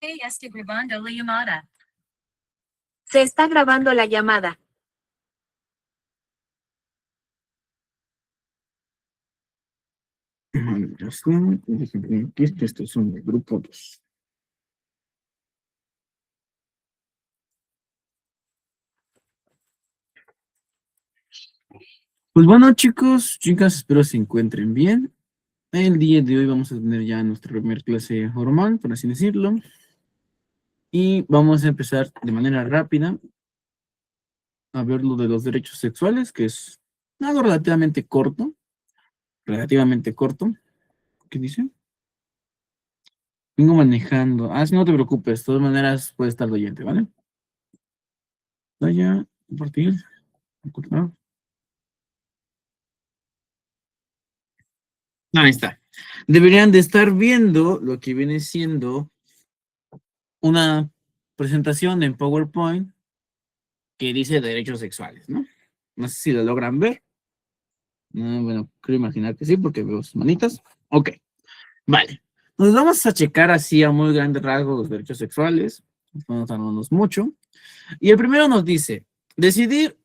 Está grabando la llamada. Se está grabando la llamada. Esto es un grupo 2. Pues bueno, chicos, chicas, espero se encuentren bien. El día de hoy vamos a tener ya nuestra primera clase formal, por así decirlo. Y vamos a empezar de manera rápida a ver lo de los derechos sexuales, que es algo relativamente corto. Relativamente corto. ¿Qué dice? Vengo manejando. Ah, sí, no te preocupes. De todas maneras, puede estar oyente, ¿vale? Vaya, compartir. Ocultar. Ahí está. Deberían de estar viendo lo que viene siendo una presentación en PowerPoint que dice derechos sexuales, ¿no? No sé si lo logran ver. Bueno, creo imaginar que sí, porque veo sus manitas. Ok, vale. Nos vamos a checar así a muy grandes rasgos los derechos sexuales. No tardamos mucho. Y el primero nos dice, decidir,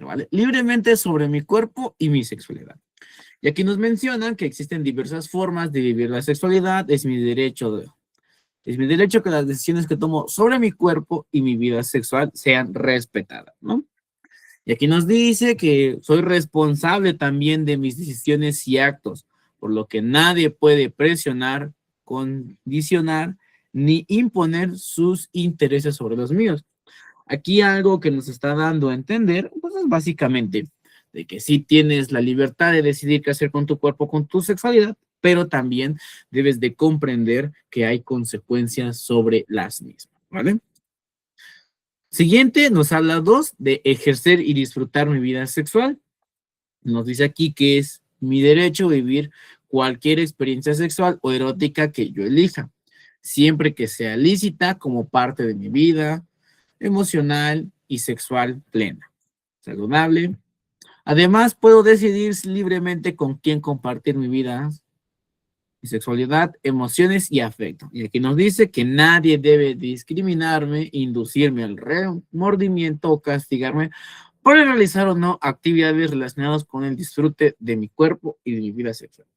¿vale? Libremente sobre mi cuerpo y mi sexualidad. Y aquí nos mencionan que existen diversas formas de vivir la sexualidad. Es mi derecho que las decisiones que tomo sobre mi cuerpo y mi vida sexual sean respetadas, ¿no? Y aquí nos dice que soy responsable también de mis decisiones y actos, por lo que nadie puede presionar, condicionar ni imponer sus intereses sobre los míos. Aquí algo que nos está dando a entender, pues es básicamente de que sí tienes la libertad de decidir qué hacer con tu cuerpo, con tu sexualidad, pero también debes de comprender que hay consecuencias sobre las mismas, ¿vale? Siguiente, nos habla 2 de ejercer y disfrutar mi vida sexual. Nos dice aquí que es mi derecho a vivir cualquier experiencia sexual o erótica que yo elija, siempre que sea lícita como parte de mi vida emocional y sexual plena, saludable. Además, puedo decidir libremente con quién compartir mi vida, mi sexualidad, emociones y afecto. Y aquí nos dice que nadie debe discriminarme, inducirme al remordimiento o castigarme por realizar o no actividades relacionadas con el disfrute de mi cuerpo y de mi vida sexual.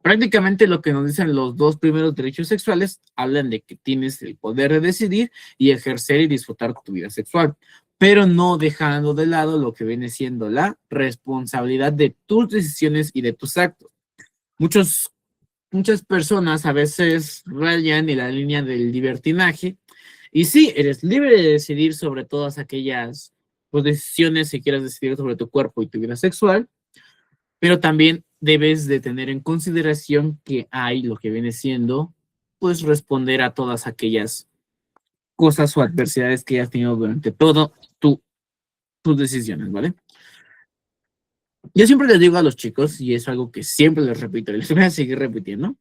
Prácticamente lo que nos dicen los dos primeros derechos sexuales hablan de que tienes el poder de decidir y ejercer y disfrutar tu vida sexual, pero no dejando de lado lo que viene siendo la responsabilidad de tus decisiones y de tus actos. Muchas personas a veces rayan en la línea del libertinaje y sí, eres libre de decidir sobre todas aquellas pues, decisiones que quieras decidir sobre tu cuerpo y tu vida sexual, pero también debes de tener en consideración que hay lo que viene siendo pues responder a todas aquellas cosas o adversidades que hayas tenido durante todo tus decisiones, ¿vale? Yo siempre les digo a los chicos, y es algo que siempre les repito, y les voy a seguir repitiendo,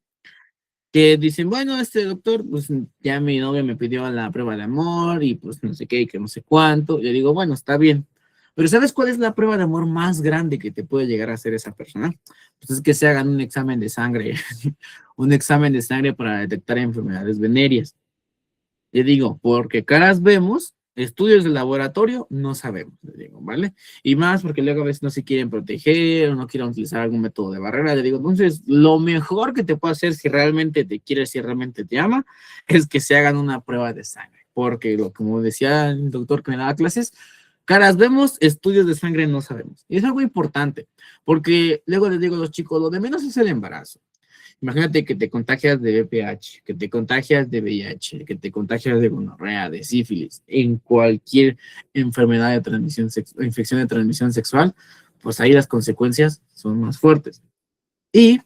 que dicen, bueno, este doctor, pues ya mi novia me pidió la prueba de amor y pues no sé qué, y que no sé cuánto. Yo digo, bueno, está bien. Pero ¿sabes cuál es la prueba de amor más grande que te puede llegar a hacer esa persona? Pues es que se hagan un examen de sangre, un examen de sangre para detectar enfermedades venéreas. Le digo, porque caras vemos, estudios de laboratorio no sabemos, le digo, ¿vale? Y más porque luego a veces no se quieren proteger o no quieren utilizar algún método de barrera. Le digo, entonces, lo mejor que te puede hacer si realmente te quiere, si realmente te ama, es que se hagan una prueba de sangre. Porque, como decía el doctor que me daba clases, caras vemos, estudios de sangre no sabemos. Y es algo importante, porque luego les digo a los chicos, lo de menos es el embarazo. Imagínate que te contagias de VPH, que te contagias de VIH, que te contagias de gonorrea, de sífilis, en cualquier enfermedad de transmisión infección de transmisión sexual, pues ahí las consecuencias son más fuertes. Y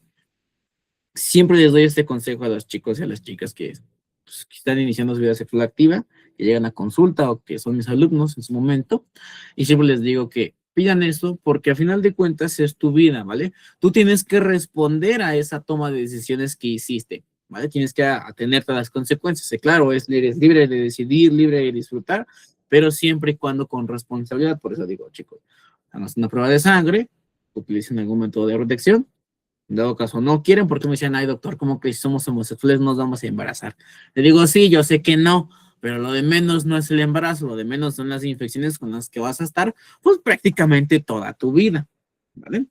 siempre les doy este consejo a los chicos y a las chicas pues, que están iniciando su vida sexual activa, que llegan a consulta o que son mis alumnos en su momento, y siempre les digo que pidan eso porque a final de cuentas es tu vida, ¿vale? Tú tienes que responder a esa toma de decisiones que hiciste, ¿vale? Tienes que atenerte a las consecuencias. Y claro, eres libre de decidir, libre de disfrutar, pero siempre y cuando con responsabilidad. Por eso digo, chicos, hagan una prueba de sangre, utilicen algún método de protección En dado caso no quieren, porque me decían, ay doctor, ¿cómo que si somos homosexuales nos vamos a embarazar? Le digo, sí, yo sé que no, pero lo de menos no es el embarazo, lo de menos son las infecciones con las que vas a estar, pues prácticamente toda tu vida, ¿vale?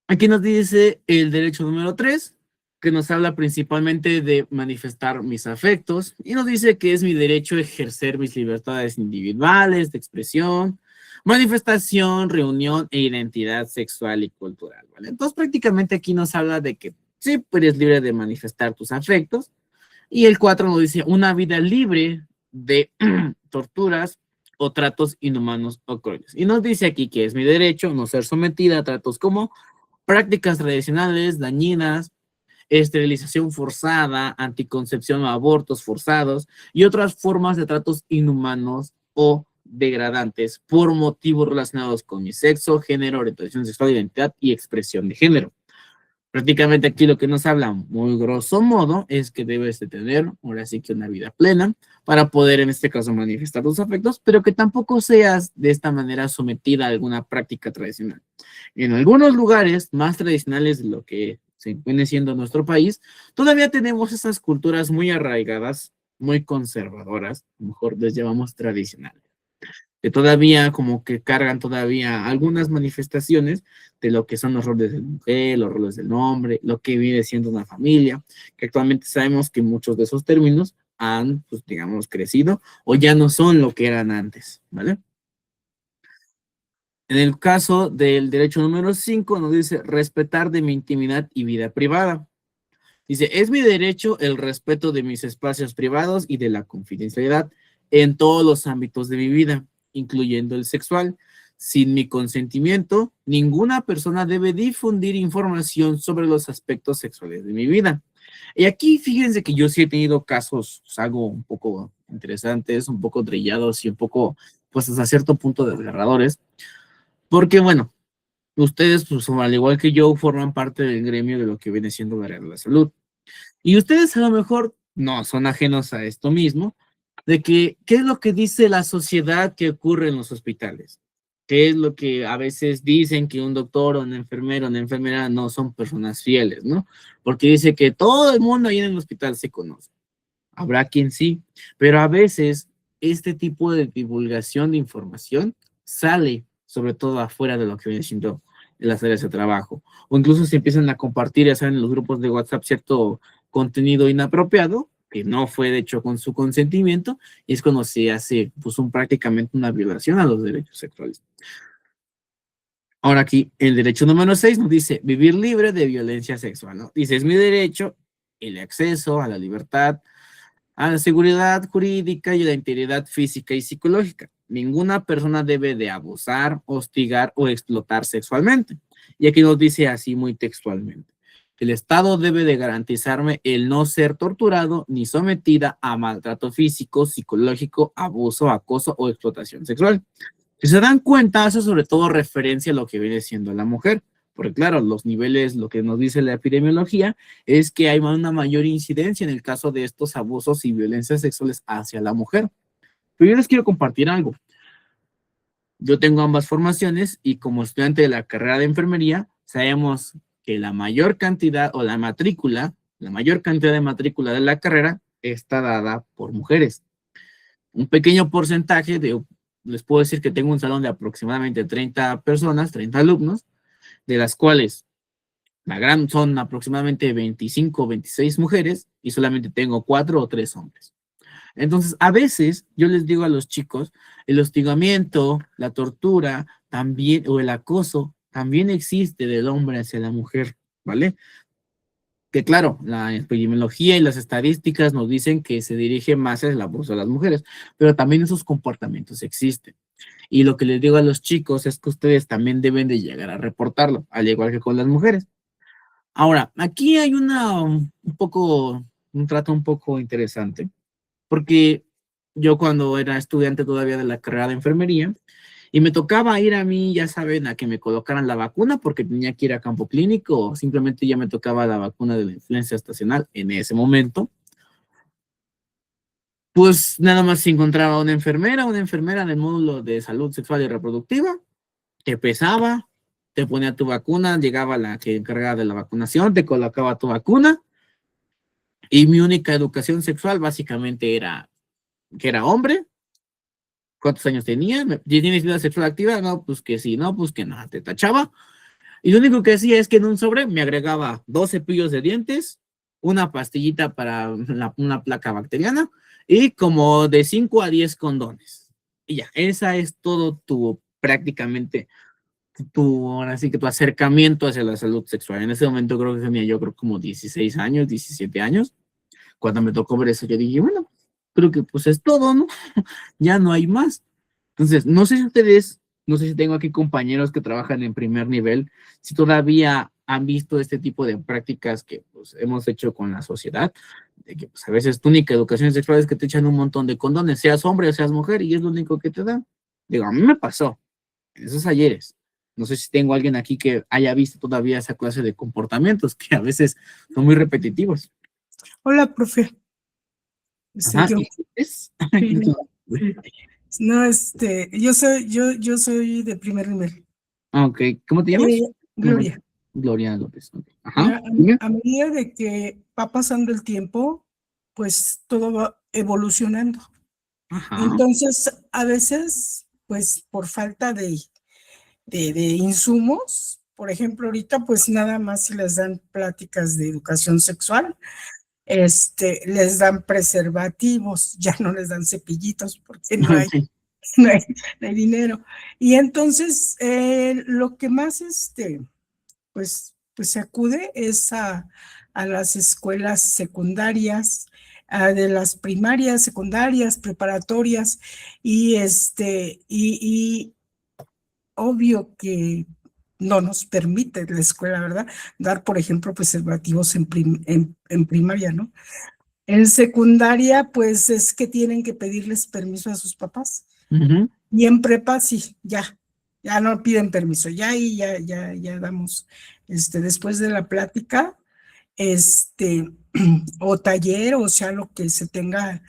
Aquí nos dice el derecho número 3, que nos habla principalmente de manifestar mis afectos, y nos dice que es mi derecho a ejercer mis libertades individuales, de expresión, manifestación, reunión e identidad sexual y cultural, ¿vale? Entonces prácticamente aquí nos habla de que sí, pues eres libre de manifestar tus afectos, y el 4 nos dice una vida libre de torturas o tratos inhumanos o crueles. Y nos dice aquí que es mi derecho no ser sometida a tratos como prácticas tradicionales dañinas, esterilización forzada, anticoncepción o abortos forzados y otras formas de tratos inhumanos o degradantes por motivos relacionados con mi sexo, género, orientación sexual, identidad y expresión de género. Prácticamente aquí lo que nos habla muy grosso modo es que debes de tener, ahora sí que una vida plena, para poder en este caso manifestar tus afectos, pero que tampoco seas de esta manera sometida a alguna práctica tradicional. En algunos lugares más tradicionales de lo que se viene siendo nuestro país, todavía tenemos esas culturas muy arraigadas, muy conservadoras, a lo mejor les llamamos tradicionales, que todavía como que cargan todavía algunas manifestaciones de lo que son los roles de la mujer, los roles del hombre, lo que viene siendo una familia, que actualmente sabemos que muchos de esos términos han, pues digamos, crecido o ya no son lo que eran antes, ¿vale? En el caso del derecho número 5 nos dice respetar de mi intimidad y vida privada. Dice, es mi derecho el respeto de mis espacios privados y de la confidencialidad en todos los ámbitos de mi vida, incluyendo el sexual. Sin mi consentimiento, ninguna persona debe difundir información sobre los aspectos sexuales de mi vida. Y aquí fíjense que yo sí he tenido casos, pues, algo un poco interesantes, un poco trillados y un poco, pues hasta cierto punto desgarradores, porque bueno, ustedes, pues al igual que yo, forman parte del gremio de lo que viene siendo la área de la salud. Y ustedes a lo mejor no son ajenos a esto mismo, de que, ¿qué es lo que dice la sociedad que ocurre en los hospitales? ¿Qué es lo que a veces dicen que un doctor o un enfermero o una enfermera no son personas fieles, ¿no? Porque dice que todo el mundo ahí en el hospital se conoce. Habrá quien sí, pero a veces este tipo de divulgación de información sale sobre todo afuera de lo que viene siendo en las áreas de trabajo, o incluso se empiezan a compartir, ya saben, en los grupos de WhatsApp cierto contenido inapropiado, que no fue de hecho con su consentimiento, y es cuando se hace pues prácticamente una violación a los derechos sexuales. Ahora aquí, el derecho número 6 nos dice vivir libre de violencia sexual, ¿no? Dice, es mi derecho el acceso a la libertad, a la seguridad jurídica y la integridad física y psicológica. Ninguna persona debe de abusar, hostigar o explotar sexualmente. Y aquí nos dice así muy textualmente. El Estado debe de garantizarme el no ser torturado ni sometida a maltrato físico, psicológico, abuso, acoso o explotación sexual. Si se dan cuenta, hace sobre todo referencia a lo que viene siendo la mujer, porque claro, los niveles, lo que nos dice la epidemiología, es que hay una mayor incidencia en el caso de estos abusos y violencias sexuales hacia la mujer. Pero yo les quiero compartir algo. Yo tengo ambas formaciones y como estudiante de la carrera de enfermería, sabemos que la mayor cantidad o la mayor cantidad de matrícula de la carrera está dada por mujeres. Un pequeño porcentaje les puedo decir que tengo un salón de aproximadamente 30 personas, 30 alumnos, de las cuales la gran son aproximadamente 25 o 26 mujeres y solamente tengo 4 o 3 hombres. Entonces, a veces yo les digo a los chicos, el hostigamiento, la tortura, también, o el acoso, también existe del hombre hacia la mujer, ¿vale? Que claro, la epidemiología y las estadísticas nos dicen que se dirige más al abuso de las mujeres, pero también esos comportamientos existen. Y lo que les digo a los chicos es que ustedes también deben de llegar a reportarlo, al igual que con las mujeres. Ahora, aquí hay un trato un poco interesante, porque yo cuando era estudiante todavía de la carrera de enfermería, y me tocaba ir a mí, ya saben, a que me colocaran la vacuna porque tenía que ir a campo clínico, o simplemente ya me tocaba la vacuna de la influenza estacional en ese momento, pues nada más se encontraba una enfermera en el módulo de salud sexual y reproductiva, que pesaba, te ponía tu vacuna, llegaba la que encargaba de la vacunación, te colocaba tu vacuna, y mi única educación sexual básicamente era que era hombre, cuántos años tenía, ¿tienes vida sexual activa? No, pues que sí, no, pues que no, te tachaba. Y lo único que hacía es que en un sobre me agregaba 2 cepillos de dientes, una pastillita para una placa bacteriana y como de 5 a 10 condones. Y ya, esa es todo tu prácticamente ahora sí que tu acercamiento hacia la salud sexual. En ese momento creo que tenía yo creo como 16 años, 17 años. Cuando me tocó ver eso, yo dije, bueno, creo que pues es todo, ¿no? Ya no hay más. Entonces, no sé si ustedes, no sé si tengo aquí compañeros que trabajan en primer nivel, si todavía han visto este tipo de prácticas que pues, hemos hecho con la sociedad, de que pues, a veces tu única educación sexual es que te echan un montón de condones, seas hombre o seas mujer, y es lo único que te dan. Digo, a mí me pasó en esos ayeres. No sé si tengo alguien aquí que haya visto todavía esa clase de comportamientos que a veces son muy repetitivos. Hola, profe. Ajá, Yo, ¿y es? sí, no, yo soy de primer nivel. Ok, ¿cómo te llamas? Gloria. Gloria López. Okay. Ajá. Mira, a medida de que va pasando el tiempo, pues todo va evolucionando. Ajá. Entonces, a veces, pues por falta de insumos, por ejemplo, ahorita, pues nada más si les dan pláticas de educación sexual, les dan preservativos, ya no les dan cepillitos porque no hay, Sí. no hay, no hay dinero. Y entonces, lo que más, pues se acude es a las escuelas secundarias, de las primarias, secundarias, preparatorias, y obvio que no nos permite la escuela, ¿verdad? Dar, por ejemplo, preservativos en primaria, ¿no? En secundaria, pues es que tienen que pedirles permiso a sus papás. Ujú. Y en prepa, sí, ya no piden permiso, ya ahí ya damos, después de la plática, o taller, o sea, lo que se tenga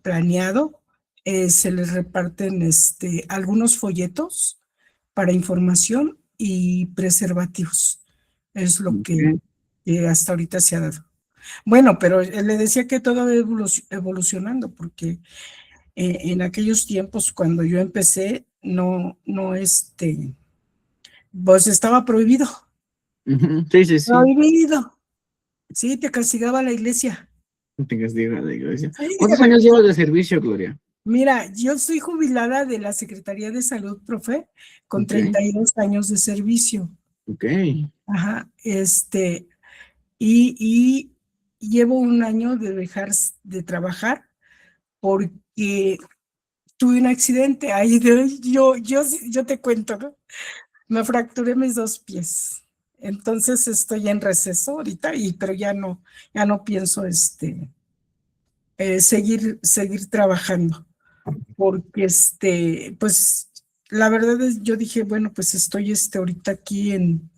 planeado, se les reparten algunos folletos para información y preservativos. Es lo que hasta ahorita se ha dado. Bueno, pero le decía que todo va evolucionando, porque en aquellos tiempos, cuando yo empecé, no, pues estaba prohibido. Ujú. Sí, sí, sí. Prohibido. Sí, te castigaba la iglesia. Te castiga la iglesia. Sí, ¿Cuántos años llevas de servicio, Gloria? mira, yo soy jubilada de la Secretaría de Salud, profe, con Ok, 32 años de servicio. ok. Ajá, y llevo un año de dejar de trabajar porque tuve un accidente. Ahí yo te cuento, ¿no? Me fracturé mis 2 pies. Entonces estoy en receso ahorita, pero ya no pienso seguir trabajando, porque pues la verdad es, yo dije, bueno, pues estoy ahorita aquí en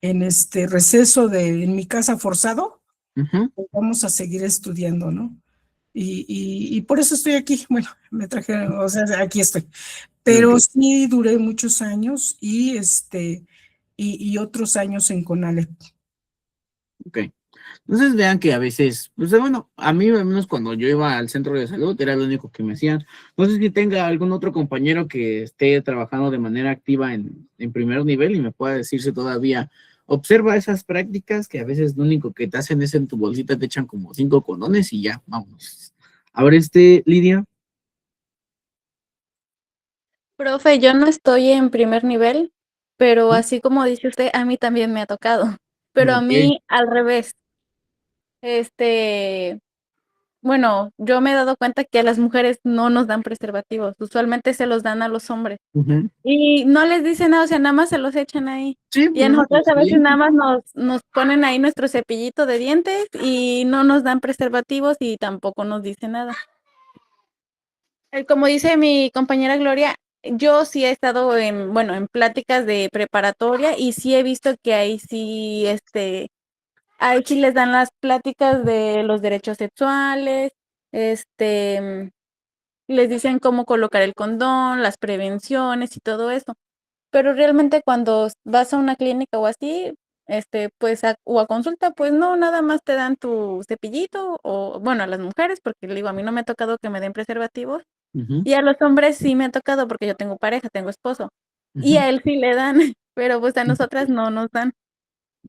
este receso en mi casa forzado, Ujú. pues vamos a seguir estudiando, ¿no? Y por eso estoy aquí. Bueno, me traje, o sea, aquí estoy. Pero Ok, sí duré muchos años y otros años en CONALEP. ok. Entonces vean que a veces, pues bueno, a mí al menos cuando yo iba al centro de salud era lo único que me hacían. No sé si tenga algún otro compañero que esté trabajando de manera activa en primer nivel y me pueda decir si todavía observa esas prácticas que a veces lo único que te hacen es en tu bolsita te echan como 5 condones y ya, vamos. A ver, Lidia. Profe, yo no estoy en primer nivel, pero así como dice usted, a mí también me ha tocado. Pero a Ok. mí al revés. Este, bueno, yo me he dado cuenta que a las mujeres no nos dan preservativos, usualmente se los dan a los hombres. Ujú. Y no les dicen nada, o sea, nada más se los echan ahí. Sí, Y a no, nosotros pues a veces sí. nada más nos ponen ahí nuestro cepillito de dientes y no nos dan preservativos y tampoco nos dicen nada. Como dice mi compañera Gloria, yo sí he estado bueno, en pláticas de preparatoria y sí he visto que ahí sí les dan las pláticas de los derechos sexuales, les dicen cómo colocar el condón, las prevenciones y todo eso. pero realmente cuando vas a una clínica o así, pues o a consulta, pues no, nada más te dan tu cepillito o, bueno, a las mujeres, porque le digo, a mí no me ha tocado que me den preservativos, Ujú, y a los hombres sí me ha tocado porque yo tengo pareja, tengo esposo, y ujú. a él sí le dan, pero pues a nosotras no nos dan.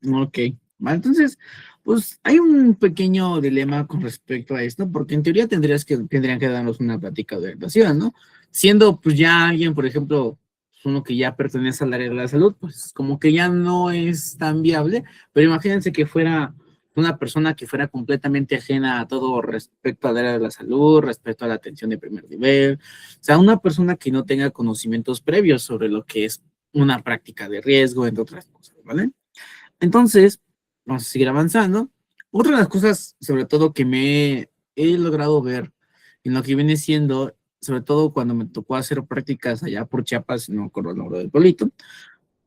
Ok, vale, entonces, pues hay un pequeño dilema con respecto a esto, porque en teoría tendrían que darnos una plática de orientación, ¿no? Siendo pues ya alguien, por ejemplo, uno que ya pertenece al área de la salud, pues como que ya no es tan viable, pero imagínense que fuera una persona que fuera completamente ajena a todo respecto al área de la salud, respecto a la atención de primer nivel, o sea, una persona que no tenga conocimientos previos sobre lo que es una práctica de riesgo, entre otras cosas, ¿vale? Entonces, vamos a seguir avanzando. Otra de las cosas, sobre todo, que he logrado ver en lo que viene siendo, sobre todo cuando me tocó hacer prácticas allá por Chiapas, no con el nombre del pueblito,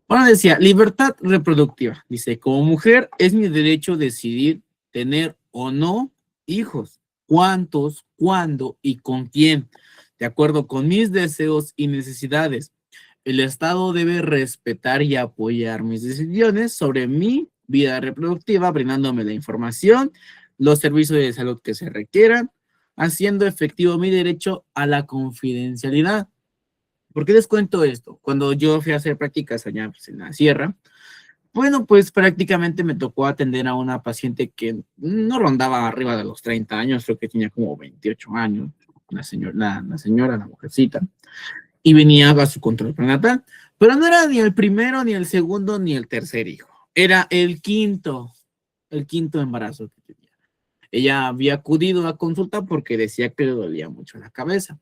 ahora decía, libertad reproductiva. Dice, como mujer es mi derecho decidir tener o no hijos, cuántos, cuándo y con quién, de acuerdo con mis deseos y necesidades. El Estado debe respetar y apoyar mis decisiones sobre mi vida reproductiva, brindándome la información, los servicios de salud que se requieran, haciendo efectivo mi derecho a la confidencialidad. ¿Por qué les cuento esto? Cuando yo fui a hacer prácticas allá pues, en la sierra, bueno, pues prácticamente me tocó atender a una paciente que no rondaba arriba de los 30 años, creo que tenía como 28 años, la mujercita, y venía a su control prenatal, pero no era ni el primero, ni el segundo, ni el tercer hijo, era el quinto embarazo que tenía. Ella había acudido a consulta porque decía que le dolía mucho la cabeza.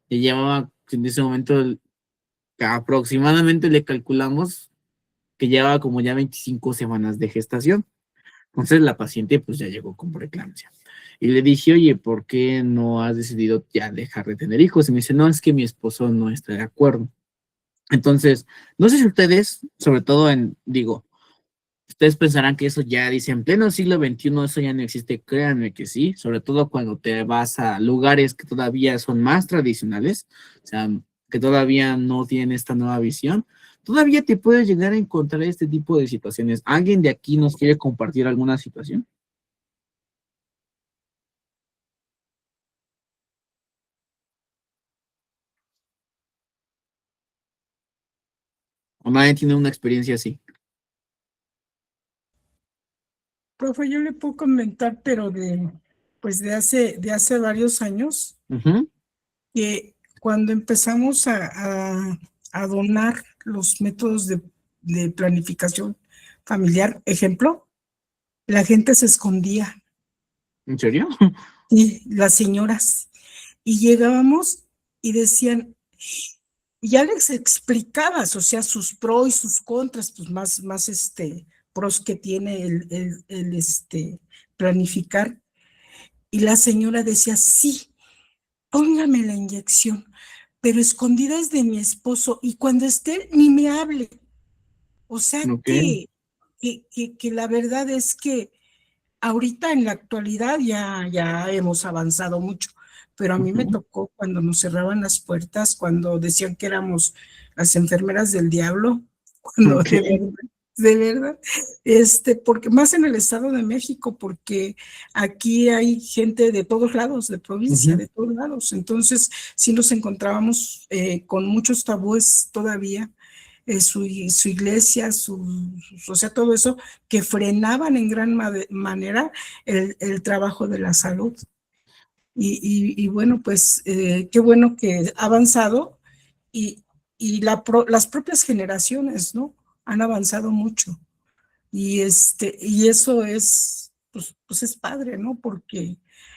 Y llevaba, en ese momento, aproximadamente le calculamos que llevaba como ya 25 semanas de gestación. Entonces la paciente pues ya llegó con preeclampsia. Y le dije, oye, ¿por qué no has decidido ya dejar de tener hijos? Y me dice, no, es que mi esposo no está de acuerdo. Entonces, no sé si ustedes, sobre todo digo, ustedes pensarán que eso ya dice en pleno siglo XXI, eso ya no existe, créanme que sí, sobre todo cuando te vas a lugares que todavía son más tradicionales, o sea, que todavía no tienen esta nueva visión, todavía te puedes llegar a encontrar este tipo de situaciones. ¿Alguien de aquí nos quiere compartir alguna situación? ¿O nadie tiene una experiencia así? Profe, yo le puedo comentar, pero pues de hace varios años, Ujú. que cuando empezamos a donar los métodos de planificación familiar, ejemplo, la gente se escondía, ¿En serio? y las señoras, y llegábamos y decían, y ya les explicabas, o sea, sus pros y sus contras, pues más pros que tiene el planificar. Y la señora decía, sí, póngame la inyección, pero escondidas de mi esposo, y cuando esté, ni me hable. O sea Ok. que la verdad es que ahorita en la actualidad ya hemos avanzado mucho, pero a mí me Ujú. tocó cuando nos cerraban las puertas, cuando decían que éramos las enfermeras del diablo, cuando Ok. de verdad, porque más en el Estado de México, porque aquí hay gente de todos lados, de provincia, Ujú. de todos lados, entonces sí nos encontrábamos con muchos tabúes todavía, su iglesia, o sea, todo eso que frenaban en gran manera el trabajo de la salud. Y bueno, pues qué bueno que ha avanzado, y, las propias generaciones, ¿no? Han avanzado mucho. Y eso es, pues es padre, ¿no? Porque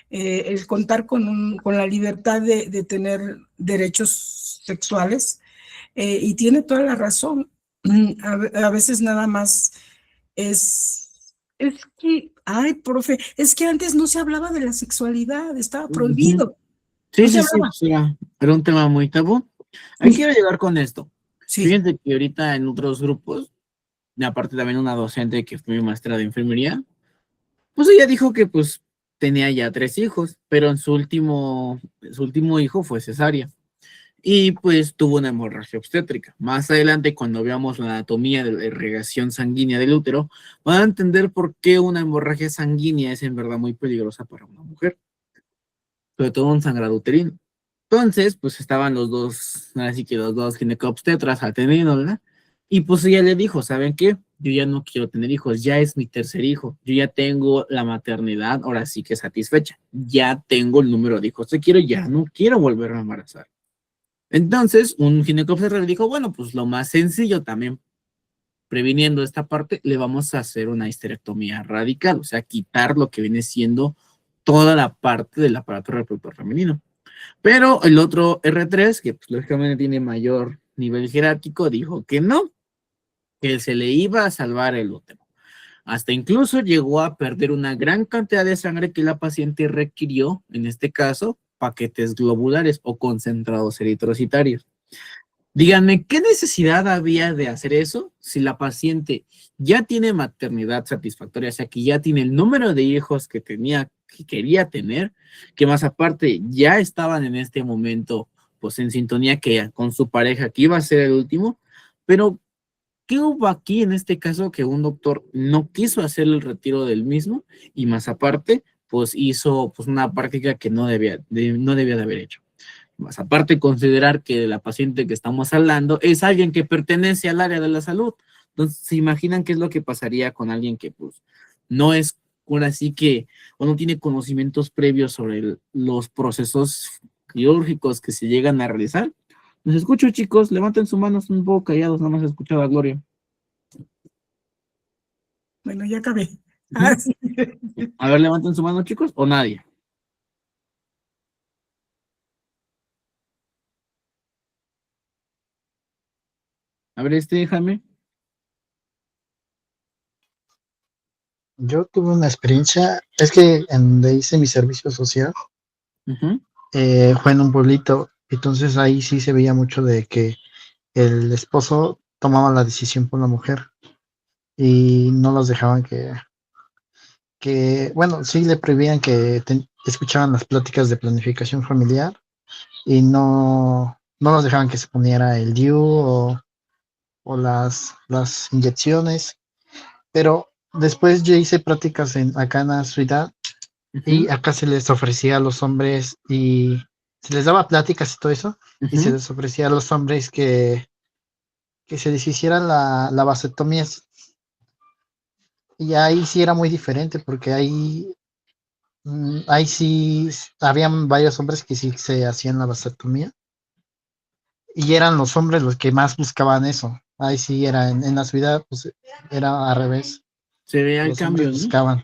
el contar con la libertad de tener derechos sexuales, y tiene toda la razón. A veces nada más es que, ay, profe, es que antes no se hablaba de la sexualidad, estaba Ujú. prohibido, no Sí, se sí, sí, hablaba. pues era un tema muy tabú. Ahí quiero llegar con esto. Sí, Fíjense que ahorita en otros grupos, y aparte también una docente que fue mi maestra de enfermería, pues ella dijo que pues tenía ya 3 hijos, pero en su último hijo fue cesárea. y pues tuvo una hemorragia obstétrica. Más adelante, cuando veamos la anatomía de la irrigación sanguínea del útero, van a entender por qué una hemorragia sanguínea es en verdad muy peligrosa para una mujer, sobre todo un sangrado uterino. Entonces, pues estaban los dos, así que los dos ginecobstetras atendiéndola, y pues ella le dijo, ¿saben qué? Yo ya no quiero tener hijos, ya es mi tercer hijo, yo ya tengo la maternidad, ahora sí que satisfecha, ya tengo el número de hijos que quiero, ya no quiero volver a embarazar. Entonces, un ginecólogo le dijo, bueno, pues lo más sencillo también, previniendo esta parte, le vamos a hacer una histerectomía radical, o sea, quitar lo que viene siendo toda la parte del aparato reproductor femenino. Pero el otro R3, que pues, lógicamente tiene mayor nivel jerárquico, dijo que no, que se le iba a salvar el útero. Hasta incluso llegó a perder una gran cantidad de sangre que la paciente requirió, en este caso, paquetes globulares o concentrados eritrocitarios. Díganme, ¿qué necesidad había de hacer eso si la paciente ya tiene maternidad satisfactoria, o sea, que ya tiene el número de hijos que quería tener, que más aparte ya estaban en este momento, pues en sintonía con su pareja, que iba a ser el último, pero ¿qué hubo aquí en este caso que un doctor no quiso hacer el retiro del mismo y más aparte, pues hizo pues, una práctica que no debía de haber hecho? Más aparte, considerar que la paciente que estamos hablando es alguien que pertenece al área de la salud. Entonces, ¿se imaginan qué es lo que pasaría con alguien que pues no es, ahora sí que, o no tiene conocimientos previos sobre los procesos quirúrgicos que se llegan a realizar? Los escucho, chicos, levanten sus manos un poco callados, nada más he escuchado a Gloria. Bueno, ya acabé. Sí. A ver, levanten su mano, chicos, o nadie. A ver, Jaime. Yo tuve una experiencia, es que en donde hice mi servicio social, fue en un pueblito, entonces ahí sí se veía mucho de que el esposo tomaba la decisión por la mujer y no los dejaban bueno, sí le prohibían que escucharan las pláticas de planificación familiar y no los dejaban que se poniera el DIU o las inyecciones, pero después yo hice prácticas acá en la ciudad y acá se les ofrecía a los hombres y se les daba pláticas y todo eso, y se les ofrecía a los hombres que se les hiciera la vasectomía. Y ahí sí era muy diferente porque ahí sí habían varios hombres que sí se hacían la vasectomía y eran los hombres los que más buscaban eso. Ahí sí era en la ciudad, pues era al revés. Se veía el Los cambio, hombres ¿no? buscaban.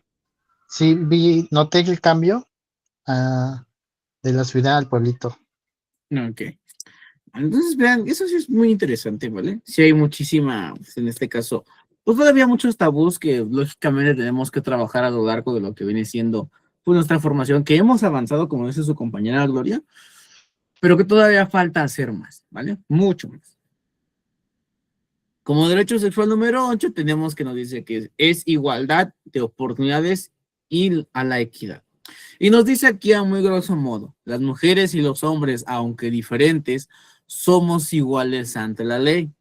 Sí, noté el cambio de la ciudad al pueblito. Ok. Entonces, vean, eso sí es muy interesante, ¿vale? Sí hay muchísima, pues, en este caso, pues todavía muchos tabús que lógicamente tenemos que trabajar a lo largo de lo que viene siendo pues, nuestra formación, que hemos avanzado, como dice su compañera Gloria, pero que todavía falta hacer más, ¿vale? Mucho más. Como derecho sexual número 8, tenemos que nos dice que es igualdad de oportunidades y a la equidad. Y nos dice aquí a muy grosso modo, las mujeres y los hombres, aunque diferentes, somos iguales ante la ley.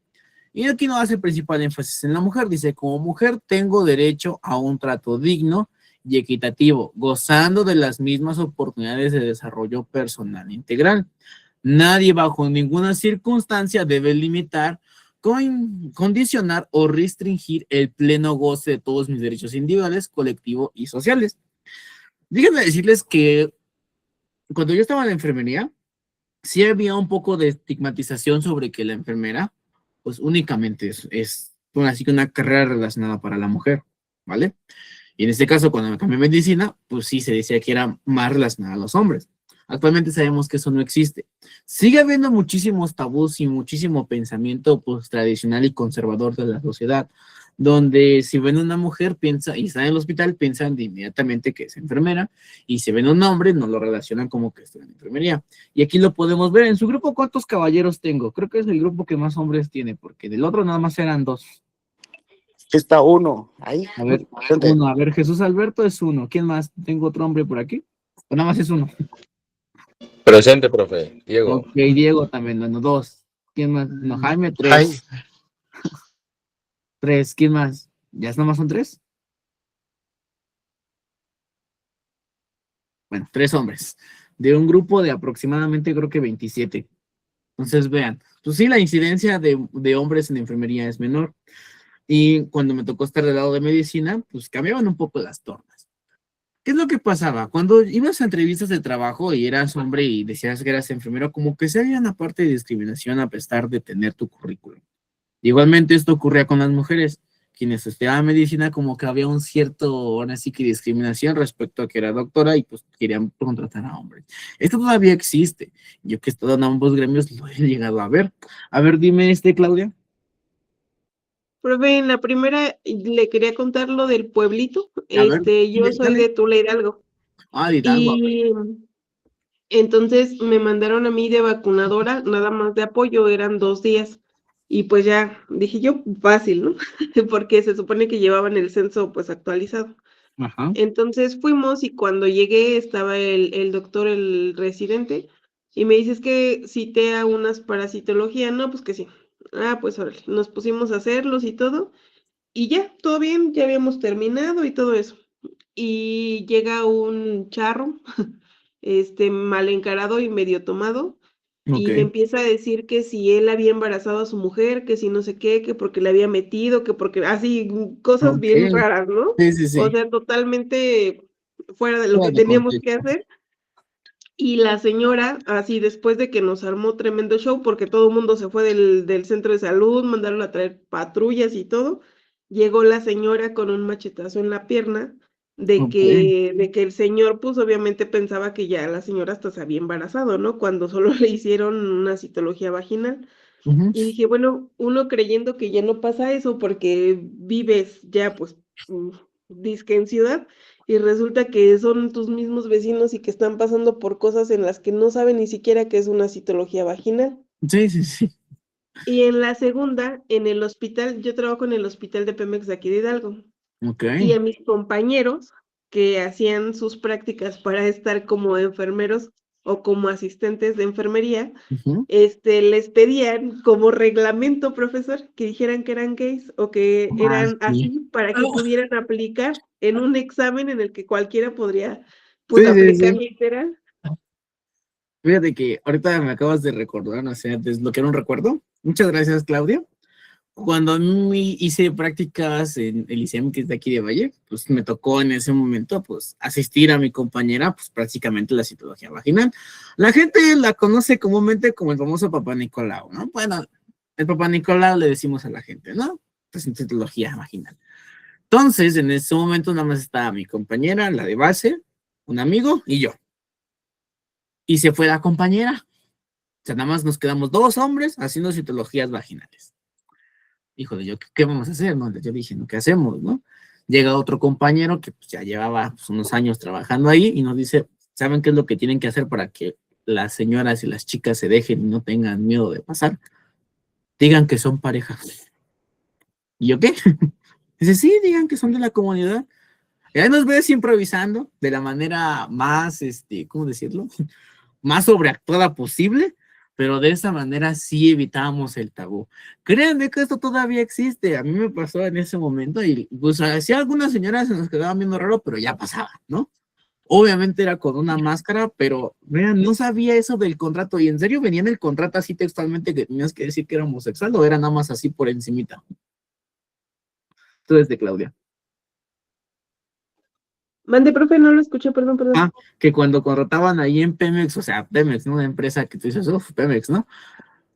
Y aquí no hace principal énfasis en la mujer, dice, como mujer tengo derecho a un trato digno y equitativo, gozando de las mismas oportunidades de desarrollo personal integral. Nadie bajo ninguna circunstancia debe limitar, condicionar o restringir el pleno goce de todos mis derechos individuales, colectivos y sociales. Déjenme decirles que cuando yo estaba en la enfermería, sí había un poco de estigmatización sobre que la enfermera, pues únicamente es así que una carrera relacionada para la mujer, ¿vale? Y en este caso, cuando me cambié a medicina, pues sí se decía que era más relacionada a los hombres. Actualmente sabemos que eso no existe. Sigue habiendo muchísimos tabús y muchísimo pensamiento pues, tradicional y conservador de la sociedad, donde si ven una mujer piensa y está en el hospital, piensan de inmediatamente que es enfermera, y si ven un hombre, no lo relacionan como que está en enfermería. Y aquí lo podemos ver. En su grupo, ¿cuántos caballeros tengo? Creo que es el grupo que más hombres tiene, porque del otro nada más eran 2. Está uno. Ahí. A ver, uno. A ver, Jesús Alberto es 1. ¿Quién más? ¿Tengo otro hombre por aquí? ¿O nada más es 1? Presente, profe. Diego. Ok, Diego también, bueno, 2. ¿Quién más? No, Jaime, 3. Jai- 3, ¿quién más? ¿Ya nomás son 3? Bueno, 3 hombres. De un grupo de aproximadamente, creo que 27. Entonces, vean, pues sí, la incidencia de hombres en enfermería es menor. Y cuando me tocó estar del lado de medicina, pues cambiaban un poco las tornas. ¿Qué es lo que pasaba? Cuando ibas a entrevistas de trabajo y eras hombre y decías que eras enfermero, como que se había una parte de discriminación a pesar de tener tu currículum. Igualmente esto ocurría con las mujeres, quienes estudiaban medicina, como que había un cierto, ahora sí que discriminación respecto a que era doctora y pues querían contratar a hombres. Esto todavía existe. Yo que he estado en ambos gremios lo he llegado a ver. A ver, dime Claudia. Profe, en la primera le quería contar lo del pueblito. A ver, Yo soy dale. de Tula Hidalgo. Ah, de Hidalgo. Y entonces me mandaron a mí de vacunadora, nada más de apoyo, eran 2 días. Y pues ya dije yo, fácil, ¿no? Porque se supone que llevaban el censo pues actualizado. Ajá. Entonces fuimos y cuando llegué estaba el doctor, el residente, y me dice, es que cité a unas para citología. No, pues que sí. Ah, pues órale, nos pusimos a hacerlos y todo. Y ya, todo bien, ya habíamos terminado y todo eso. Y llega un charro, mal encarado y medio tomado, Ok. y me empieza a decir que si él había embarazado a su mujer, que si no sé qué, que porque le había metido, que porque así, cosas Ok. bien raras, ¿no? Sí, sí, O sí. sea, totalmente fuera de lo Fuera que de teníamos que contexto. hacer. Y la señora, así después de que nos armó tremendo show, porque todo el mundo se fue del centro de salud, mandaron a traer patrullas y todo, llegó la señora con un machetazo en la pierna, Ok. de que el señor, pues obviamente pensaba que ya la señora hasta se había embarazado, ¿no? Cuando solo le hicieron una citología vaginal. Ujú. Y dije, bueno, uno creyendo que ya no pasa eso porque vives ya, pues, dizque en ciudad, y resulta que son tus mismos vecinos y que están pasando por cosas en las que no saben ni siquiera que es una citología vaginal. Sí, sí, sí. Y en la segunda, en el hospital, yo trabajo en el hospital de Pemex de aquí de Hidalgo, Ok. y a mis compañeros que hacían sus prácticas para estar como enfermeros o como asistentes de enfermería, Ujú. les pedían como reglamento, profesor, que dijeran que eran gays o que Ah, eran sí. así para que pudieran aplicar en un examen en el que cualquiera podría, pues, Sí, sí, aplicar sí. literal. Fíjate que ahorita me acabas de recordar, o sea, desbloquear un recuerdo. Muchas gracias, Claudia. Cuando a mí hice prácticas en el ICEM, que es de aquí de Valle, pues me tocó en ese momento, pues, asistir a mi compañera, pues, prácticamente la citología vaginal. La gente la conoce comúnmente como el famoso Papá Nicolau, ¿no? Bueno, el Papá Nicolau le decimos a la gente, ¿no? Pues, en citología vaginal. Entonces, en ese momento nada más estaba mi compañera, la de base, un amigo y yo. Y se fue la compañera. O sea, nada más nos quedamos 2 hombres haciendo citologías vaginales. Híjole, yo, ¿qué vamos a hacer? No, yo dije, ¿no? ¿Qué hacemos, no? Llega otro compañero que pues, ya llevaba pues, unos años trabajando ahí y nos dice, ¿saben qué es lo que tienen que hacer para que las señoras y las chicas se dejen y no tengan miedo de pasar? Digan que son pareja. ¿Y yo qué? Dice, sí, digan que son de la comunidad. Y ahí nos ves improvisando de la manera más, ¿cómo decirlo? Más sobreactuada posible, pero de esa manera sí evitábamos el tabú. Créanme que esto todavía existe. A mí me pasó en ese momento y pues hacía algunas señoras se nos quedaban viendo raro, pero ya pasaba, ¿no? Obviamente era con una máscara, pero vean, no sabía eso del contrato. Y en serio venía en el contrato así textualmente que tenías que decir que era homosexual o era nada más así por encimita. Entonces, de Claudia. Mande, profe, no lo escuché, perdón. Que cuando contrataban ahí en Pemex, o sea, Pemex, ¿no? Una empresa que tú dices, uff, Pemex, ¿no?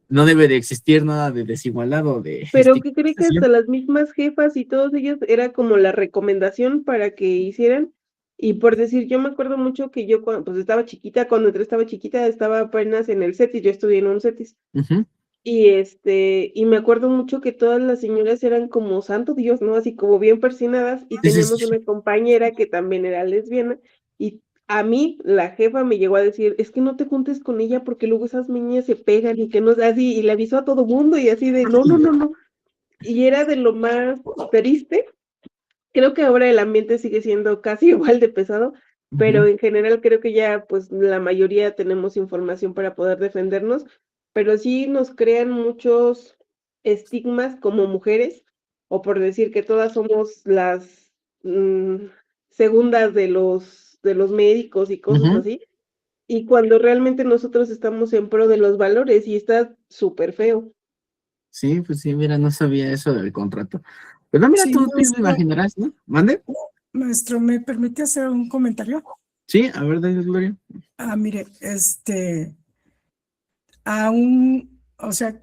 No debe de existir nada de desigualdad o de Pero ¿qué cree que hasta estigmatización. las mismas jefas y todos ellos era como la recomendación para que hicieran? Y por decir, yo me acuerdo mucho que yo cuando pues estaba chiquita, cuando entré estaba chiquita, estaba apenas en el CETIS, yo estudié en un CETIS. Ujú. Y me acuerdo mucho que todas las señoras eran como santo Dios, ¿no? Así como bien persinadas, y Sí, sí, teníamos sí. una compañera que también era lesbiana, y a mí la jefa me llegó a decir, es que no te juntes con ella porque luego esas niñas se pegan y que no, así, y le avisó a todo mundo y así de, no. Y era de lo más triste. Creo que ahora el ambiente sigue siendo casi igual de pesado, pero Ujú. en general creo que ya pues la mayoría tenemos información para poder defendernos, pero sí nos crean muchos estigmas como mujeres, o por decir que todas somos las segundas de los médicos y cosas Ujú. así, y cuando realmente nosotros estamos en pro de los valores y está súper feo. Sí, pues sí, mira, no sabía eso del contrato. Pero no, mira, Sí, tú te imaginarás, ¿no? ¿Mande? maestro, ¿me permite hacer un comentario? Sí, a ver, dale, Gloria. Mire, aún, o sea,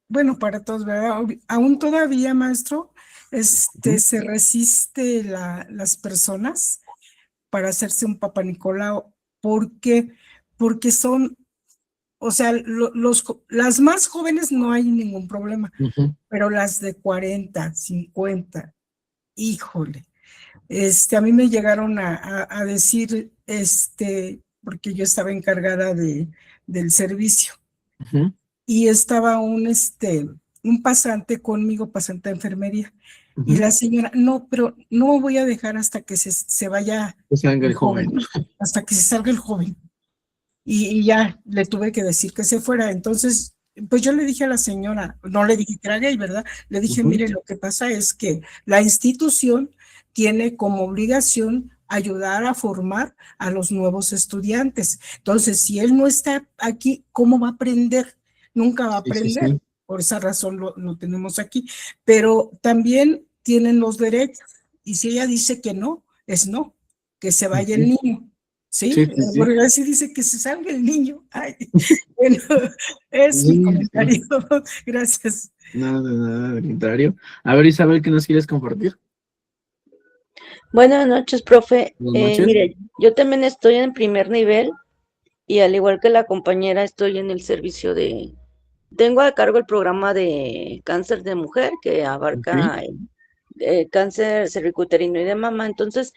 bueno, para todos, ¿verdad? Aún todavía, maestro, Ujú. se resiste las personas para hacerse un Papá Nicolau. ¿Por qué? Porque son, o sea, las más jóvenes no hay ningún problema, Ujú. pero las de 40, 50, híjole. A mí me llegaron a decir, porque yo estaba encargada del servicio, Ujú. y estaba un pasante conmigo, pasante de enfermería, y Ujú. la señora, no, pero no voy a dejar hasta que se vaya Pues venga el el joven. joven, hasta que se salga el joven. Y ya le tuve que decir que se fuera. Entonces, pues yo le dije a la señora, no le dije que era gay, ¿verdad? Le dije, Ujú. mire, lo que pasa es que la institución tiene como obligación ayudar a formar a los nuevos estudiantes. Entonces, si él no está aquí, ¿cómo va a aprender? Nunca va a Sí, sí, aprender. sí. Por esa razón lo tenemos aquí. Pero también tienen los derechos. Y si ella dice que no, es no, que se vaya el Ujú. niño. ¿Sí? Sí, sí, sí. Porque así dice que se salga el niño. Ay, bueno, es mi Sí, sí. comentario. Gracias. Nada, nada, al contrario. A ver, Isabel, ¿qué nos quieres compartir? Buenas noches, profe. Buenas noches. Mire, yo también estoy en primer nivel y al igual que la compañera estoy en el servicio tengo a cargo el programa de cáncer de mujer que Ok. abarca cáncer cervicuterino y de mama. Entonces,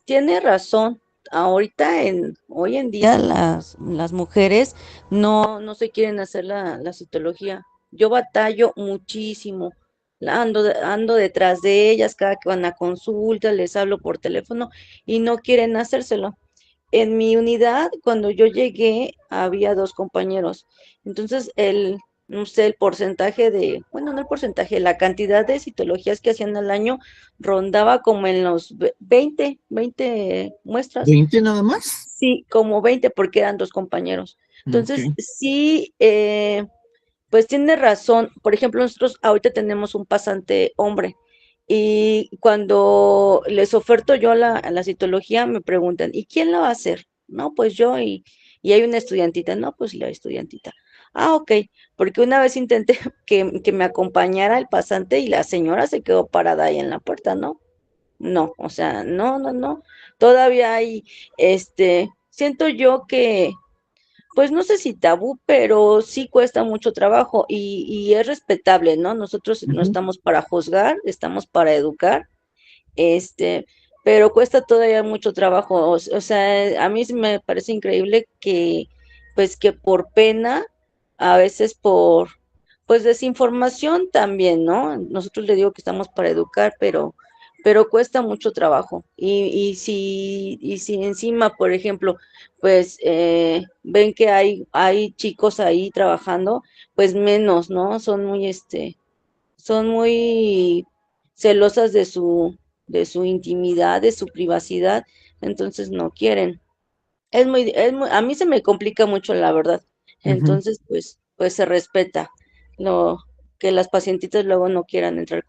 tiene razón. Hoy en día las mujeres no se quieren hacer la citología. Yo batallo muchísimo. Ando detrás de ellas cada que van a consulta, les hablo por teléfono y no quieren hacérselo. En mi unidad, cuando yo llegué, había dos compañeros. Entonces, no sé, el porcentaje bueno, no el porcentaje, la cantidad de citologías que hacían al año rondaba como en los 20 muestras. ¿20 nada más? Sí, como 20 porque eran dos compañeros. Ok. Entonces, sí, pues tiene razón. Por ejemplo, nosotros ahorita tenemos un pasante hombre y cuando les oferto yo la citología me preguntan, ¿y quién la va a hacer? No, pues yo y hay una estudiantita. No, pues la estudiantita. Ah, ok, porque una vez intenté que me acompañara el pasante y la señora se quedó parada ahí en la puerta, ¿no? No, o sea, no. Todavía hay, siento yo que pues no sé si tabú, pero sí cuesta mucho trabajo y es respetable, ¿no? Nosotros no Ujú. estamos para juzgar, estamos para educar, este, pero cuesta todavía mucho trabajo. O sea, a mí sí me parece increíble pues que por pena, a veces pues desinformación también, ¿no? Nosotros le digo que estamos para educar, pero cuesta mucho trabajo. Y si encima, por ejemplo, pues ven que hay chicos ahí trabajando, pues menos, ¿no? Son muy celosas de su intimidad, de su privacidad, entonces no quieren. A mí se me complica mucho, la verdad. Ujú. Entonces, pues se respeta lo que las pacientitas luego no quieran entrar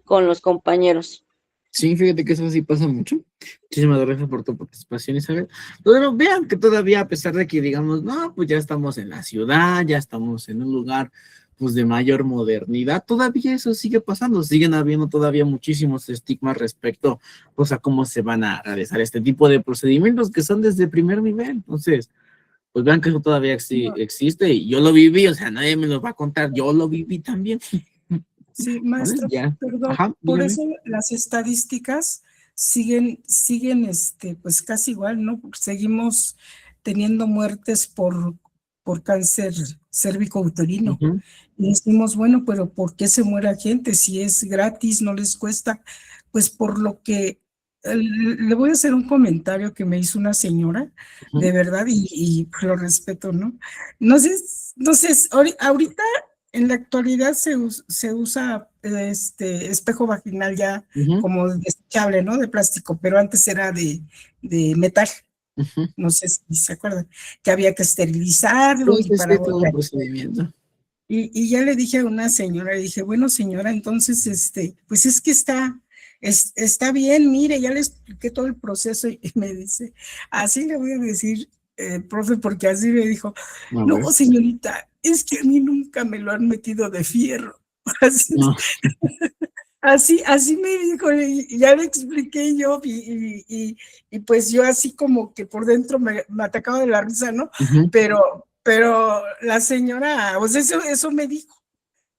con los compañeros. Sí, fíjate que eso sí pasa mucho. Muchísimas gracias por tu participación, Isabel. Pero vean que todavía, a pesar de que digamos, no, pues ya estamos en la ciudad, ya estamos en un lugar pues de mayor modernidad, todavía eso sigue pasando, siguen habiendo todavía muchísimos estigmas respecto pues a cómo se van a realizar este tipo de procedimientos que son desde primer nivel. Entonces, pues vean que eso todavía No, existe y yo lo viví, o sea, nadie me lo va a contar, yo lo viví también. sí, ¿Vale? maestro, Ya. perdón, Ajá, por dígame. eso las estadísticas siguen, pues casi igual, ¿no? Porque seguimos teniendo muertes por cáncer cérvico-uterino. Ujú. Y decimos, bueno, pero ¿por qué se muere la gente? Si es gratis, no les cuesta, pues por lo que Le voy a hacer un comentario que me hizo una señora, Ujú, de verdad, y lo respeto, ¿no? No sé, ahorita en la actualidad se usa espejo vaginal ya ujú, como desechable, ¿no? De plástico, pero antes era de metal, ujú. no sé si se acuerdan, que había que esterilizarlo Sí, y sí, para sí, todo un volver. procedimiento. Y ya le dije a una señora, le dije, bueno, señora, entonces, pues es que está bien, mire, ya le expliqué todo el proceso y me dice, así le voy a decir, profe, porque así me dijo, A no, ver. señorita, es que a mí nunca me lo han metido de fierro. Así, No. así me dijo, y ya le expliqué yo, y pues yo así como que por dentro me atacaba de la risa, ¿no? Ujú. Pero la señora, pues eso me dijo.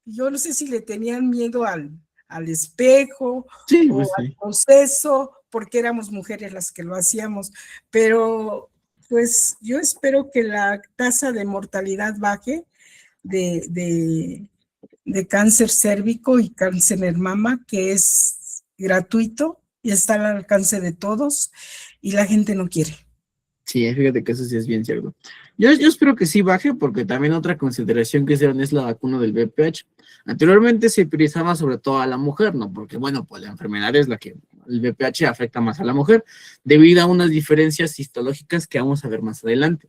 Yo no sé si le tenían miedo al espejo Sí, o pues al sí. proceso, porque éramos mujeres las que lo hacíamos, pero pues yo espero que la tasa de mortalidad baje de, de, de cáncer cérvico y cáncer en mama, que es gratuito y está al alcance de todos y la gente no quiere. Sí, fíjate que eso sí es bien cierto. Yo espero que sí baje, porque también otra consideración que hicieron es la vacuna del VPH. Anteriormente se utilizaba sobre todo a la mujer, ¿no? Porque, bueno, pues la enfermedad es la que el VPH afecta más a la mujer, debido a unas diferencias histológicas que vamos a ver más adelante.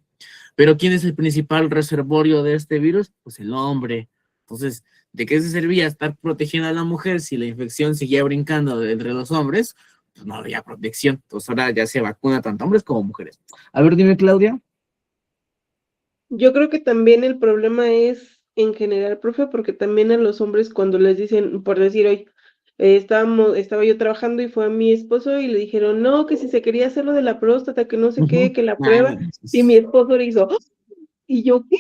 Pero ¿quién es el principal reservorio de este virus? Pues el hombre. Entonces, ¿de qué se servía estar protegiendo a la mujer si la infección seguía brincando entre los hombres? Pues no había protección. Entonces ahora ya se vacuna tanto hombres como mujeres. A ver, dime, Claudia. Yo creo que también el problema es en general, profe, porque también a los hombres cuando les dicen, por decir hoy, estaba yo trabajando y fue a mi esposo y le dijeron, no, que si se quería hacer lo de la próstata, que no sé qué, Ujú. que la Ah, prueba, bueno, y mi entonces, esposo le hizo, y yo, ¿qué?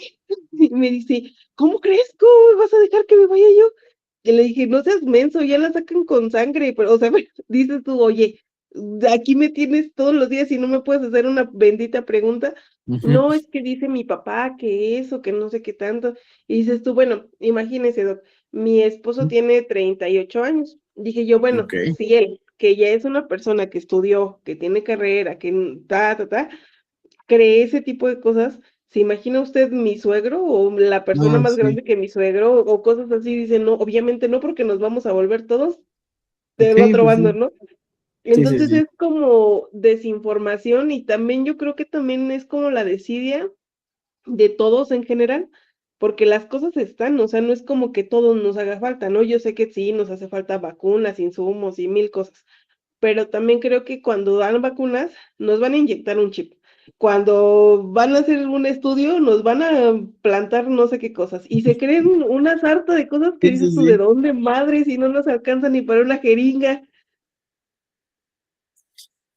Y me dice, ¿cómo crees? ¿Cómo me vas a dejar que me vaya yo? Y le dije, no seas menso, ya la sacan con sangre, pero, o sea, dices tú, oye, aquí me tienes todos los días y no me puedes hacer una bendita pregunta. ujú, No, es que dice mi papá que eso, que no sé qué tanto. Y dices tú, bueno, imagínese, doc, mi esposo tiene 38 años. Dije yo, bueno, ok. si él, que ya es una persona que estudió, que tiene carrera, que cree ese tipo de cosas, ¿se imagina usted mi suegro o la persona No, más sí. grande que mi suegro o cosas así? Dice, no, obviamente no, porque nos vamos a volver todos del Sí, otro pues bando, sí. ¿no? Sí, sí, Entonces sí. es como desinformación y también yo creo que también es como la desidia de todos en general, porque las cosas están, o sea, no es como que todo nos haga falta, ¿no? Yo sé que sí, nos hace falta vacunas, insumos y mil cosas, pero también creo que cuando dan vacunas nos van a inyectar un chip. Cuando van a hacer un estudio, nos van a plantar no sé qué cosas. Y se creen una sarta de cosas que Sí, sí, dices tú, ¿de sí. dónde madre? Si no nos alcanza ni para una jeringa.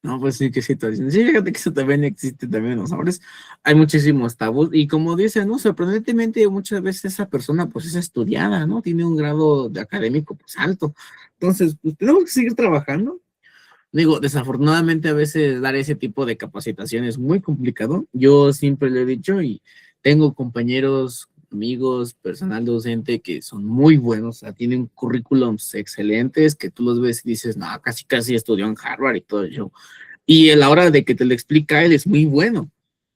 No, pues sí, qué situación. Sí, fíjate que eso también existe también en los hombres. Hay muchísimos tabús y como dicen, ¿no? Sorprendentemente muchas veces esa persona pues es estudiada, ¿no? Tiene un grado de académico pues alto. Entonces, pues tenemos que seguir trabajando. Digo, desafortunadamente a veces dar ese tipo de capacitación es muy complicado. Yo siempre lo he dicho y tengo compañeros, amigos, personal docente que son muy buenos, o sea, tienen currículums excelentes que tú los ves y dices, no, casi casi estudió en Harvard y todo eso. Y a la hora de que te lo explica él es muy bueno.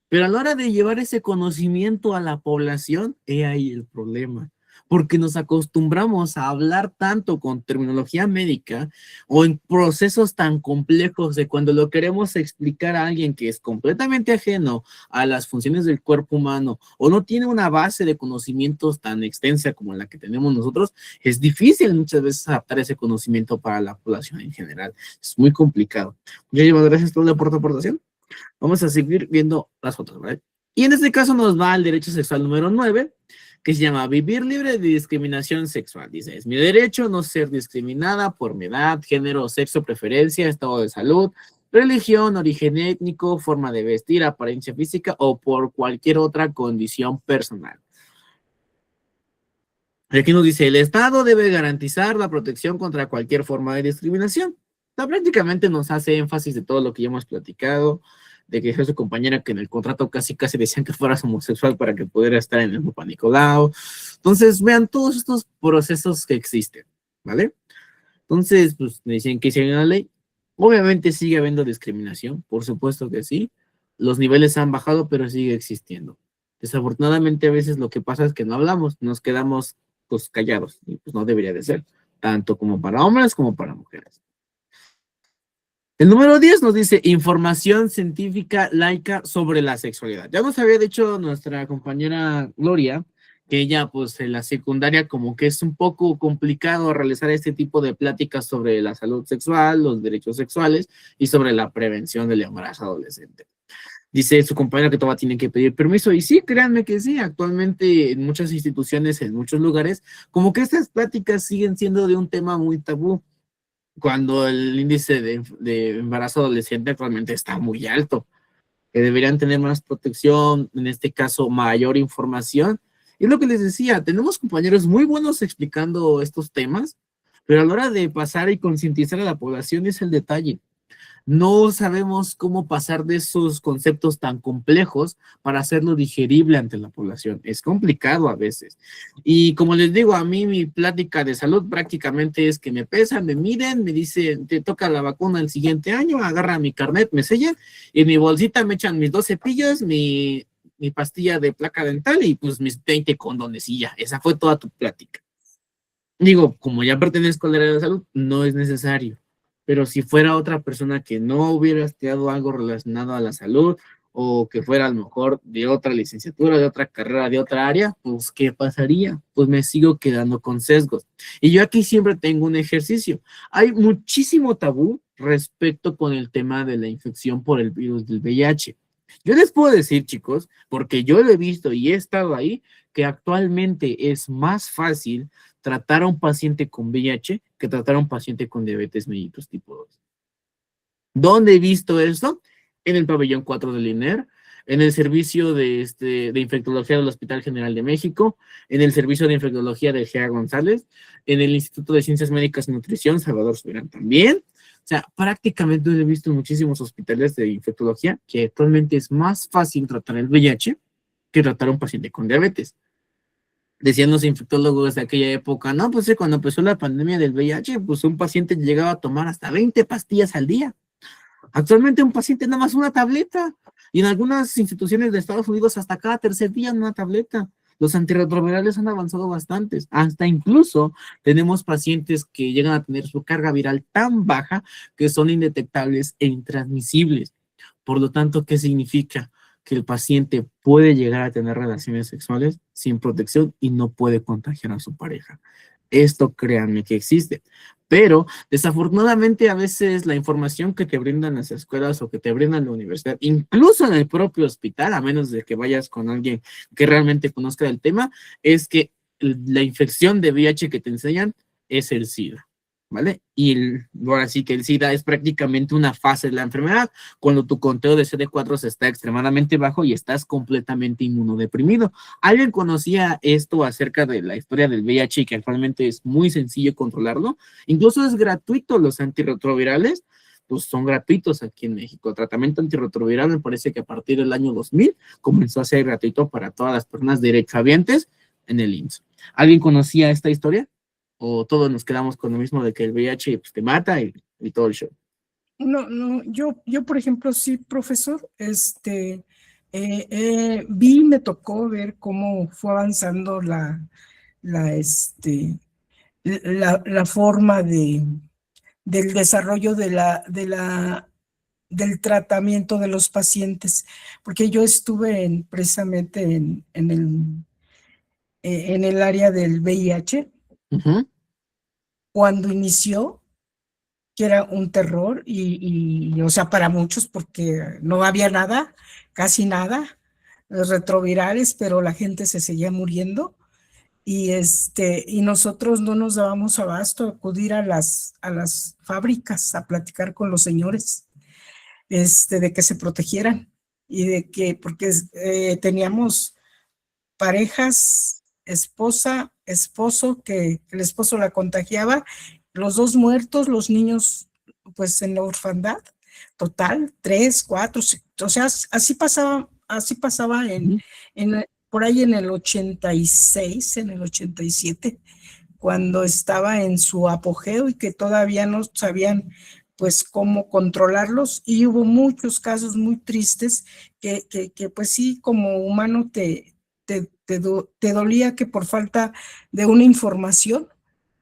Pero a la hora de llevar ese conocimiento a la población, he ahí el problema. Porque nos acostumbramos a hablar tanto con terminología médica o en procesos tan complejos de cuando lo queremos explicar a alguien que es completamente ajeno a las funciones del cuerpo humano o no tiene una base de conocimientos tan extensa como la que tenemos nosotros, es difícil muchas veces adaptar ese conocimiento para la población en general. Es muy complicado. Muchísimas gracias por por tu aportación. Vamos a seguir viendo las fotos, ¿vale? Y en este caso nos va al derecho sexual número 9, que se llama vivir libre de discriminación sexual. Dice, es mi derecho no ser discriminada por mi edad, género, sexo, preferencia, estado de salud, religión, origen étnico, forma de vestir, apariencia física o por cualquier otra condición personal. Aquí nos dice, el Estado debe garantizar la protección contra cualquier forma de discriminación. O sea, prácticamente nos hace énfasis de todo lo que ya hemos platicado, de que fue su compañera que en el contrato casi casi decían que fueras homosexual para que pudiera estar en el Papa Nicolau. Entonces, vean todos estos procesos que existen, ¿vale? Entonces, pues me dicen que hicieron la ley. Obviamente sigue habiendo discriminación, por supuesto que sí. Los niveles han bajado, pero sigue existiendo. Desafortunadamente a veces lo que pasa es que no hablamos, nos quedamos pues callados, y pues no debería de ser, tanto como para hombres como para mujeres. El número 10 nos dice información científica laica sobre la sexualidad. Ya nos había dicho nuestra compañera Gloria que ella pues en la secundaria como que es un poco complicado realizar este tipo de pláticas sobre la salud sexual, los derechos sexuales y sobre la prevención del embarazo adolescente. Dice su compañera que todavía tienen que pedir permiso, y sí, créanme que sí, actualmente en muchas instituciones, en muchos lugares, como que estas pláticas siguen siendo de un tema muy tabú, cuando el índice de embarazo adolescente actualmente está muy alto, que deberían tener más protección, en este caso mayor información. Y es lo que les decía, tenemos compañeros muy buenos explicando estos temas, pero a la hora de pasar y concientizar a la población es el detalle. No sabemos cómo pasar de esos conceptos tan complejos para hacerlo digerible ante la población. Es complicado a veces. Y como les digo, a mí mi plática de salud prácticamente es que me pesan, me miden, me dicen, te toca la vacuna el siguiente año, agarra mi carnet, me sellan, y en mi bolsita me echan mis 2 cepillos, mi pastilla de placa dental y pues mis 20 condones y ya. Esa fue toda tu plática. Digo, como ya pertenezco al área de salud, no es necesario. Pero si fuera otra persona que no hubiera estudiado algo relacionado a la salud o que fuera a lo mejor de otra licenciatura, de otra carrera, de otra área, pues ¿qué pasaría? Pues me sigo quedando con sesgos. Y yo aquí siempre tengo un ejercicio. Hay muchísimo tabú respecto con el tema de la infección por el virus del VIH. Yo les puedo decir, chicos, porque yo lo he visto y he estado ahí, que actualmente es más fácil tratar a un paciente con VIH que tratar a un paciente con diabetes mellitus tipo 2. ¿Dónde he visto esto? En el pabellón 4 del INER, en el servicio de infectología del Hospital General de México, en el servicio de infectología de Gea González, en el Instituto de Ciencias Médicas y Nutrición, Salvador Subirán también. O sea, prácticamente he visto en muchísimos hospitales de infectología que actualmente es más fácil tratar el VIH que tratar a un paciente con diabetes. Decían los infectólogos de aquella época, no, pues cuando empezó la pandemia del VIH, pues un paciente llegaba a tomar hasta 20 pastillas al día. Actualmente un paciente nada más una tableta, y en algunas instituciones de Estados Unidos hasta cada tercer día una tableta. Los antirretrovirales han avanzado bastante, hasta incluso tenemos pacientes que llegan a tener su carga viral tan baja que son indetectables e intransmisibles. Por lo tanto, ¿qué significa? Que el paciente puede llegar a tener relaciones sexuales sin protección y no puede contagiar a su pareja. Esto créanme que existe, pero desafortunadamente a veces la información que te brindan las escuelas o que te brindan la universidad, incluso en el propio hospital, a menos de que vayas con alguien que realmente conozca el tema, es que la infección de VIH que te enseñan es el SIDA. ¿Vale? Y ahora sí que el SIDA es prácticamente una fase de la enfermedad, cuando tu conteo de CD4 está extremadamente bajo y estás completamente inmunodeprimido. ¿Alguien conocía esto acerca de la historia del VIH y que actualmente es muy sencillo controlarlo? Incluso es gratuito, los antirretrovirales, pues son gratuitos aquí en México. El tratamiento antirretroviral me parece que a partir del año 2000 comenzó a ser gratuito para todas las personas derechohabientes en el IMSS. ¿Alguien conocía esta historia? ¿O todos nos quedamos con lo mismo de que el VIH pues, te mata y todo el show? No, yo por ejemplo, sí, profesor, me tocó ver cómo fue avanzando la forma del desarrollo del tratamiento de los pacientes, porque yo estuve precisamente en el área del VIH. Uh-huh. Cuando inició, que era un terror o sea, para muchos, porque no había nada, casi nada, los retrovirales, pero la gente se seguía muriendo, y nosotros no nos dábamos abasto a acudir a las fábricas a platicar con los señores, de que se protegieran, y de que, porque teníamos parejas, esposo, que el esposo la contagiaba, los 2 muertos, los niños pues en la orfandad, total, 3, 4, o sea, así pasaba por ahí en el 86, en el 87, cuando estaba en su apogeo y que todavía no sabían pues cómo controlarlos, y hubo muchos casos muy tristes que pues sí, como humano te dolía que por falta de una información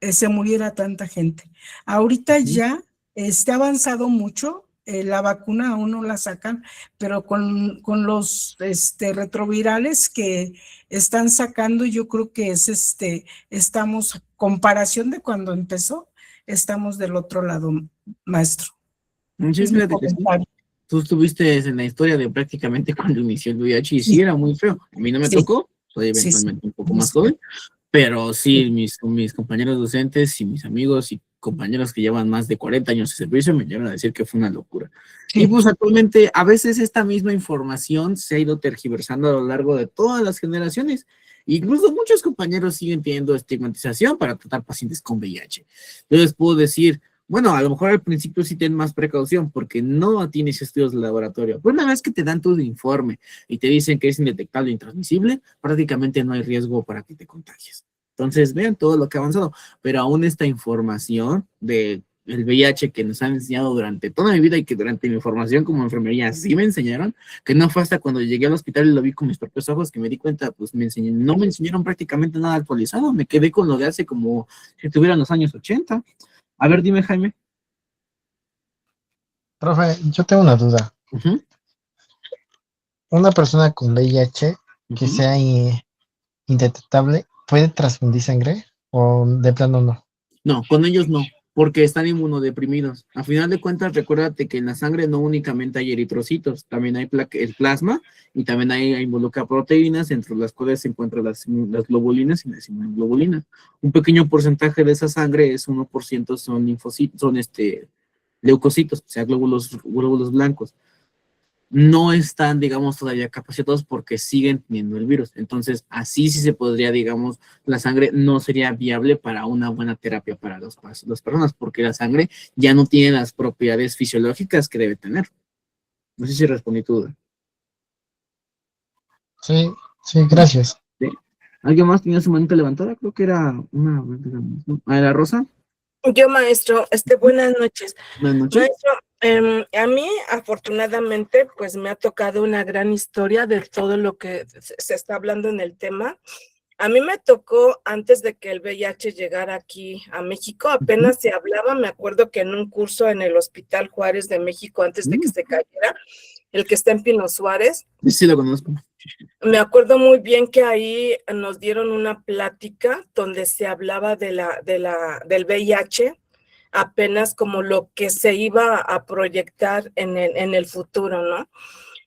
se muriera tanta gente. Ahorita ya ha avanzado mucho, la vacuna aún no la sacan, pero con los retrovirales que están sacando, yo creo que estamos, comparación de cuando empezó, estamos del otro lado, maestro. Sí, Es mi fíjate que sí. comentario. Tú estuviste en la historia de prácticamente cuando inició el VIH y sí era muy feo. A mí no me Sí. tocó, soy Sí, sí. eventualmente un poco más joven, pero sí, mis compañeros docentes y mis amigos y compañeros que llevan más de 40 años de servicio me llegan a decir que fue una locura. Sí. Y pues actualmente a veces esta misma información se ha ido tergiversando a lo largo de todas las generaciones. Incluso muchos compañeros siguen teniendo estigmatización para tratar pacientes con VIH. Yo les puedo decir, bueno, a lo mejor al principio sí ten más precaución porque no tienes estudios de laboratorio. Pero una vez que te dan tu informe y te dicen que es indetectable e intransmisible, prácticamente no hay riesgo para que te contagies. Entonces, vean todo lo que ha avanzado. Pero aún esta información de el VIH que nos han enseñado durante toda mi vida y que durante mi formación como enfermería sí me enseñaron, que no fue hasta cuando llegué al hospital y lo vi con mis propios ojos que me di cuenta, pues no me enseñaron prácticamente nada actualizado. Me quedé con lo de hace como si tuvieran los años 80. A ver, dime, Jaime. Profe, yo tengo una duda. Ujú, ¿Una persona con VIH que ujú. sea indetectable puede transfundir sangre o de plano no? No, con ellos no, porque están inmunodeprimidos. A final de cuentas, recuérdate que en la sangre no únicamente hay eritrocitos, también hay el plasma y también hay involucra proteínas, entre las cuales se encuentran las globulinas y las inmunoglobulinas. Un pequeño porcentaje de esa sangre es 1% son linfocitos, son leucocitos, o sea, glóbulos blancos. No están, digamos, todavía capacitados porque siguen teniendo el virus. Entonces, así sí se podría, digamos, la sangre no sería viable para una buena terapia para las personas, porque la sangre ya no tiene las propiedades fisiológicas que debe tener. No sé si respondí tu duda. Sí, sí, gracias. ¿Sí? ¿Alguien más tenía su manita levantada? Creo que era una... ¿Ah, era Rosa? Yo, maestro, buenas noches. Buenas noches. Maestro, a mí, afortunadamente, pues me ha tocado una gran historia de todo lo que se está hablando en el tema. A mí me tocó antes de que el VIH llegara aquí a México, apenas se hablaba, me acuerdo que en un curso en el Hospital Juárez de México, antes de que se cayera, el que está en Pino Suárez. Sí, lo conozco. Me acuerdo muy bien que ahí nos dieron una plática donde se hablaba del VIH, apenas como lo que se iba a proyectar en el futuro, ¿no?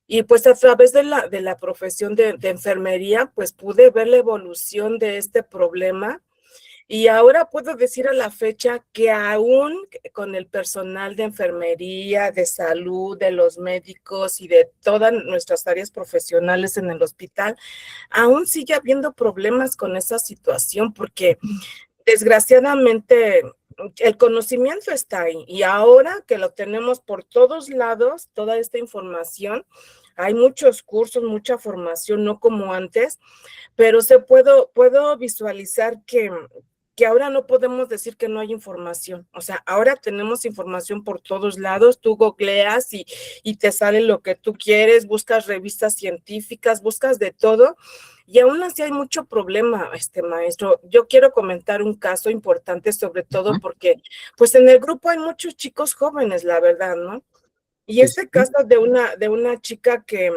Y pues a través de la profesión de enfermería, pues pude ver la evolución de este problema. Y ahora puedo decir a la fecha que aún con el personal de enfermería, de salud, de los médicos y de todas nuestras áreas profesionales en el hospital, aún sigue habiendo problemas con esa situación porque desgraciadamente el conocimiento está ahí y ahora que lo tenemos por todos lados, toda esta información, hay muchos cursos, mucha formación, no como antes, pero puedo visualizar que ahora no podemos decir que no hay información. O sea, ahora tenemos información por todos lados. Tú googleas y te sale lo que tú quieres, buscas revistas científicas, buscas de todo. Y aún así hay mucho problema, maestro. Yo quiero comentar un caso importante, sobre todo porque, pues en el grupo hay muchos chicos jóvenes, la verdad, ¿no? Y este caso de una chica que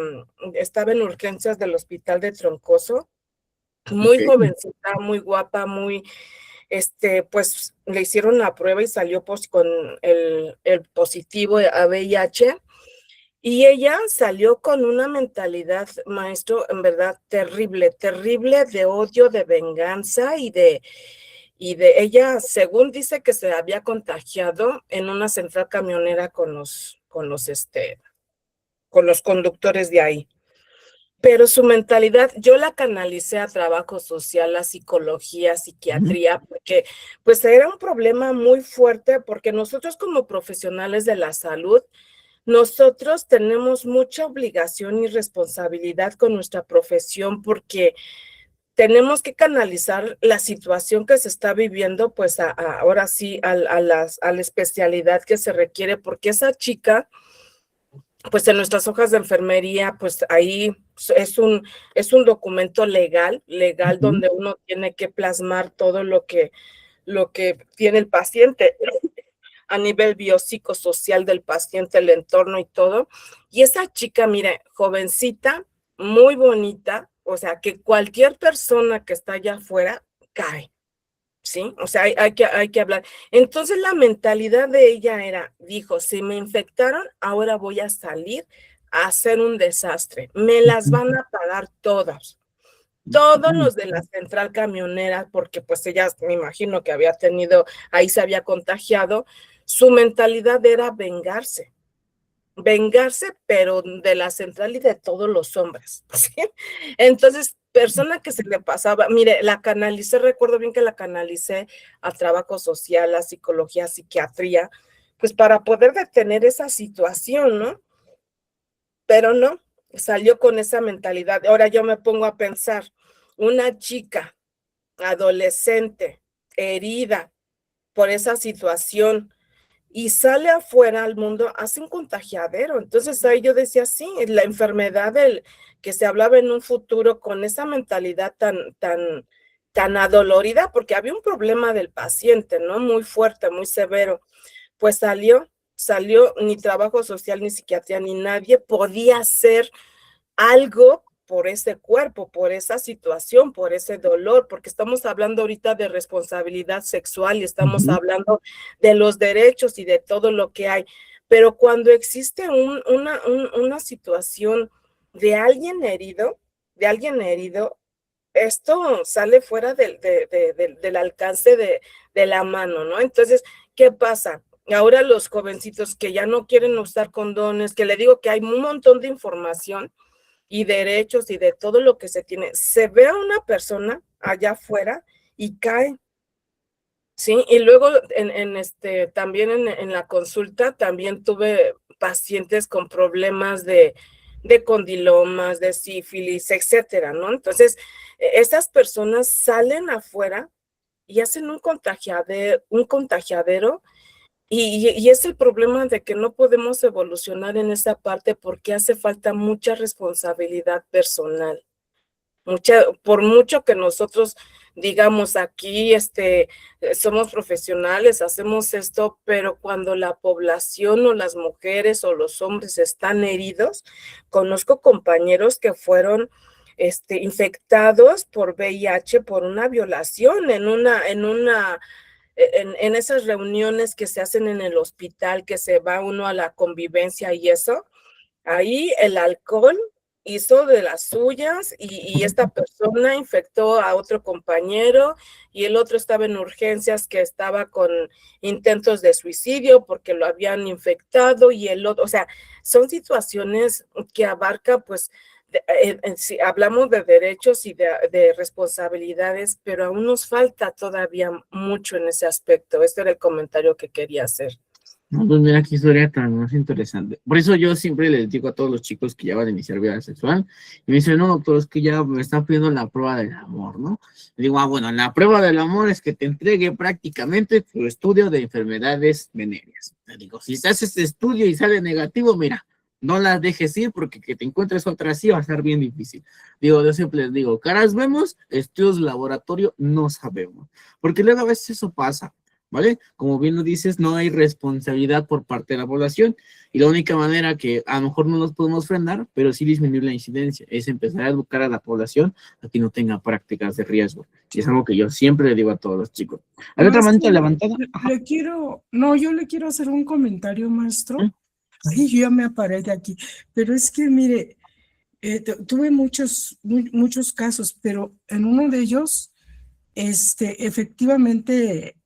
estaba en urgencias del hospital de Troncoso, muy jovencita, muy guapa, muy, pues le hicieron la prueba y salió pues con el positivo a VIH. Y ella salió con una mentalidad, maestro, en verdad terrible, terrible de odio, de venganza y de ella, según dice que se había contagiado en una central camionera con los conductores de ahí. Pero su mentalidad, yo la canalicé a trabajo social, a psicología, psiquiatría, porque pues era un problema muy fuerte, porque nosotros como profesionales de la salud, nosotros tenemos mucha obligación y responsabilidad con nuestra profesión, porque tenemos que canalizar la situación que se está viviendo, pues ahora sí, a la especialidad que se requiere, porque esa chica, pues en nuestras hojas de enfermería, pues ahí es un documento legal donde uno tiene que plasmar todo lo que tiene el paciente a nivel biopsicosocial del paciente, el entorno y todo. Y esa chica, mire, jovencita, muy bonita, o sea, que cualquier persona que está allá afuera cae, ¿sí? O sea, hay que hablar. Entonces la mentalidad de ella dijo, si me infectaron, ahora voy a salir a hacer un desastre. Me las van a pagar todas. Todos los de la central camionera, porque pues ella me imagino que había tenido, ahí se había contagiado, su mentalidad era vengarse, pero de la central y de todos los hombres, ¿sí? Entonces, persona que se le pasaba, mire, la canalicé, recuerdo bien que la canalicé a trabajo social, a psicología, a psiquiatría, pues para poder detener esa situación, ¿no? Pero no, salió con esa mentalidad. Ahora yo me pongo a pensar, una chica adolescente herida por esa situación y sale afuera al mundo, hace un contagiadero. Entonces ahí yo decía, sí, la enfermedad que se hablaba en un futuro con esa mentalidad tan adolorida, porque había un problema del paciente, ¿no? Muy fuerte, muy severo. Pues salió ni trabajo social, ni psiquiatría, ni nadie podía hacer algo por ese cuerpo, por esa situación, por ese dolor, porque estamos hablando ahorita de responsabilidad sexual y estamos hablando de los derechos y de todo lo que hay, pero cuando existe una situación de alguien herido, esto sale fuera del alcance de la mano, ¿no? Entonces, ¿qué pasa? Ahora los jovencitos que ya no quieren usar condones, que le digo que hay un montón de información y derechos y de todo lo que se tiene, se ve a una persona allá afuera y cae, ¿sí? Y luego también en la consulta también tuve pacientes con problemas de condilomas, de sífilis, etcétera, ¿no? Entonces, estas personas salen afuera y hacen un contagiadero. Y es el problema de que no podemos evolucionar en esa parte porque hace falta mucha responsabilidad personal. Por mucho que nosotros digamos aquí, somos profesionales, hacemos esto, pero cuando la población o las mujeres o los hombres están heridos, conozco compañeros que fueron infectados por VIH por una violación en esas reuniones que se hacen en el hospital, que se va uno a la convivencia y eso, ahí el alcohol hizo de las suyas y esta persona infectó a otro compañero y el otro estaba en urgencias que estaba con intentos de suicidio porque lo habían infectado y el otro, o sea, son situaciones que abarca pues si hablamos de derechos y de responsabilidades, pero aún nos falta todavía mucho en ese aspecto. Este era el comentario que quería hacer. No, pues mira qué historia tan más interesante. Por eso yo siempre les digo a todos los chicos que ya van a iniciar vida sexual, y me dicen, no, doctor, es que ya me están pidiendo la prueba del amor, ¿no? Le digo, bueno, la prueba del amor es que te entregue prácticamente tu estudio de enfermedades venéreas. Le digo, si se hace este estudio y sale negativo, mira, no las dejes ir porque que te encuentres otra así va a ser bien difícil. Digo, yo siempre les digo, caras vemos, estudios de laboratorio no sabemos. Porque luego a veces eso pasa, ¿vale? Como bien lo dices, no hay responsabilidad por parte de la población y la única manera que a lo mejor no nos podemos frenar, pero sí disminuir la incidencia, es empezar a educar a la población a que no tenga prácticas de riesgo. Y es algo que yo siempre le digo a todos los chicos. ¿Hay otra manita levantada? Yo le quiero hacer un comentario, maestro. Ay, yo ya me aparé de aquí, pero es que mire, tuve muchos casos, pero en uno de ellos, efectivamente,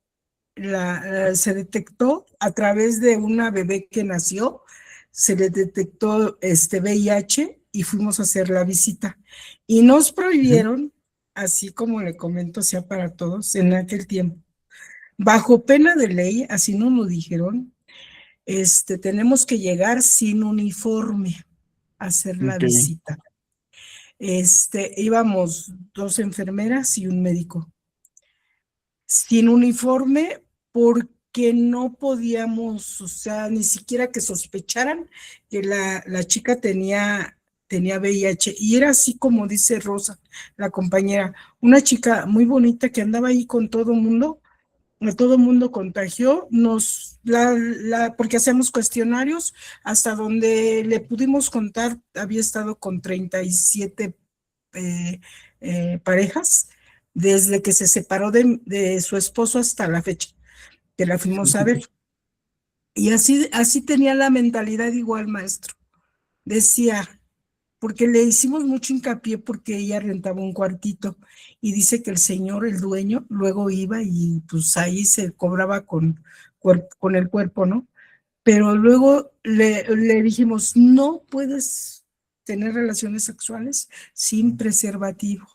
se detectó a través de una bebé que nació, se le detectó VIH y fuimos a hacer la visita. Y nos prohibieron, así como le comento, sea para todos, en aquel tiempo, bajo pena de ley, así nos lo dijeron, tenemos que llegar sin uniforme a hacer la visita. íbamos 2 enfermeras y un médico. Sin uniforme, porque no podíamos, o sea, ni siquiera que sospecharan que la chica tenía VIH. Y era así como dice Rosa, la compañera, una chica muy bonita que andaba ahí con todo mundo, a todo mundo contagió, porque hacemos cuestionarios, hasta donde le pudimos contar, había estado con 37 parejas, desde que se separó de su esposo hasta la fecha, que la fuimos a ver. Y así tenía la mentalidad igual, maestro. Decía, porque le hicimos mucho hincapié porque ella rentaba un cuartito y dice que el señor, el dueño, luego iba y pues ahí se cobraba con el cuerpo, ¿no? Pero luego le dijimos, no puedes tener relaciones sexuales sin preservativo,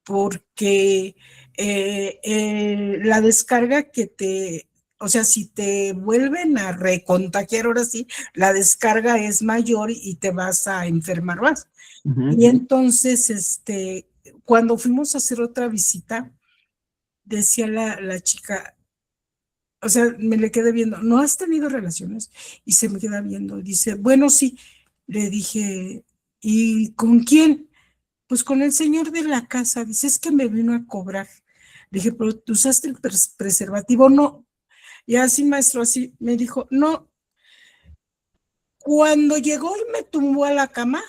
porque la descarga o sea, si te vuelven a recontagiar ahora sí, la descarga es mayor y te vas a enfermar más. Y entonces, cuando fuimos a hacer otra visita, decía la chica, o sea, me le quedé viendo, ¿no has tenido relaciones? Y se me queda viendo, dice, bueno, sí. Le dije, ¿y con quién? Pues con el señor de la casa. Dice, es que me vino a cobrar. Le dije, ¿pero tú usaste el preservativo? No. Y así, maestro, así me dijo, no. Cuando llegó y me tumbó a la cama,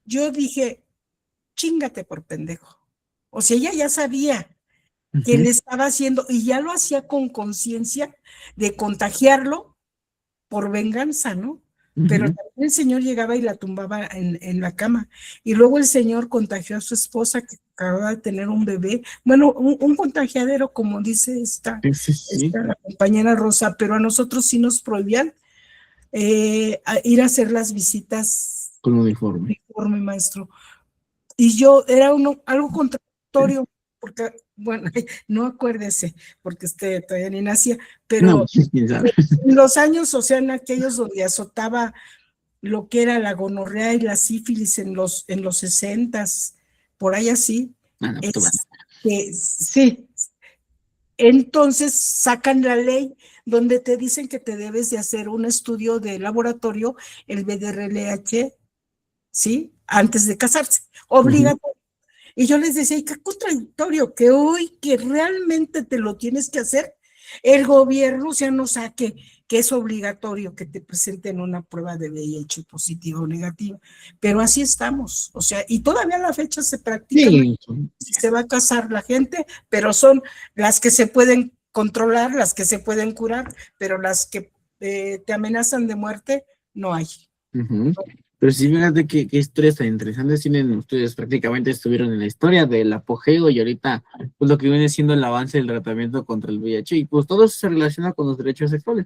yo dije, chíngate por pendejo. O sea, ella ya sabía que le estaba haciendo y ya lo hacía con conciencia de contagiarlo por venganza, ¿no? Pero también el señor llegaba y la tumbaba en la cama. Y luego el señor contagió a su esposa que acababa de tener un bebé. Bueno, un contagiadero, como dice la compañera Rosa, pero a nosotros sí nos prohibían ir a hacer las visitas con uniforme, maestro. Y yo era algo contradictorio, porque, bueno, no acuérdese, porque usted todavía ni nacía, pero en los años, o sea, en aquellos donde azotaba lo que era la gonorrea y la sífilis en los 60s, por ahí así. Sí. Entonces sacan la ley donde te dicen que te debes de hacer un estudio de laboratorio, el BDRLH, ¿sí? Antes de casarse, obligatorio. Y yo les decía, qué contradictorio, que hoy que realmente te lo tienes que hacer, el gobierno, o sea, no saque que es obligatorio que te presenten una prueba de VIH positiva o negativa. Pero así estamos, o sea, y todavía a la fecha se practica, si se va a casar la gente, pero son las que se pueden controlar, las que se pueden curar, pero las que te amenazan de muerte, no hay. Pero sí, fíjate qué historias tan interesantes tienen ustedes. Prácticamente estuvieron en la historia del apogeo y ahorita pues lo que viene siendo el avance del tratamiento contra el VIH, y pues todo eso se relaciona con los derechos sexuales.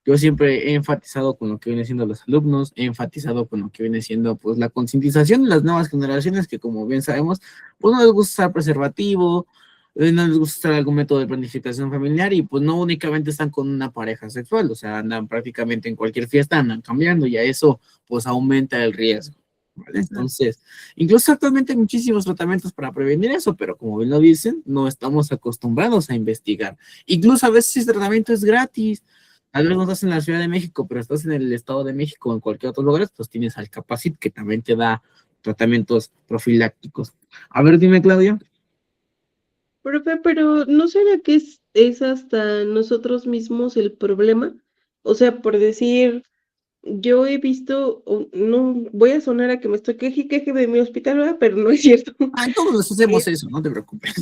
Yo siempre he enfatizado con lo que viene siendo los alumnos, he enfatizado con lo que viene siendo pues la concientización de las nuevas generaciones que, como bien sabemos, pues no les gusta usar preservativo, no les gusta usar algún método de planificación familiar, y pues no únicamente están con una pareja sexual, o sea, andan prácticamente en cualquier fiesta, andan cambiando, y a eso pues aumenta el riesgo, ¿vale? Entonces, incluso actualmente hay muchísimos tratamientos para prevenir eso, pero como bien lo dicen, no estamos acostumbrados a investigar. Incluso a veces ese tratamiento es gratis. Tal vez no estás en la Ciudad de México, pero estás en el Estado de México o en cualquier otro lugar, pues tienes al Capacit, que también te da tratamientos profilácticos. A ver, dime, Claudia. Profe, pero ¿no será que es hasta nosotros mismos el problema? O sea, por decir, yo he visto, no voy a sonar a que me estoy queje de mi hospital, ¿verdad? Pero no es cierto. Todos hacemos eso, no te preocupes.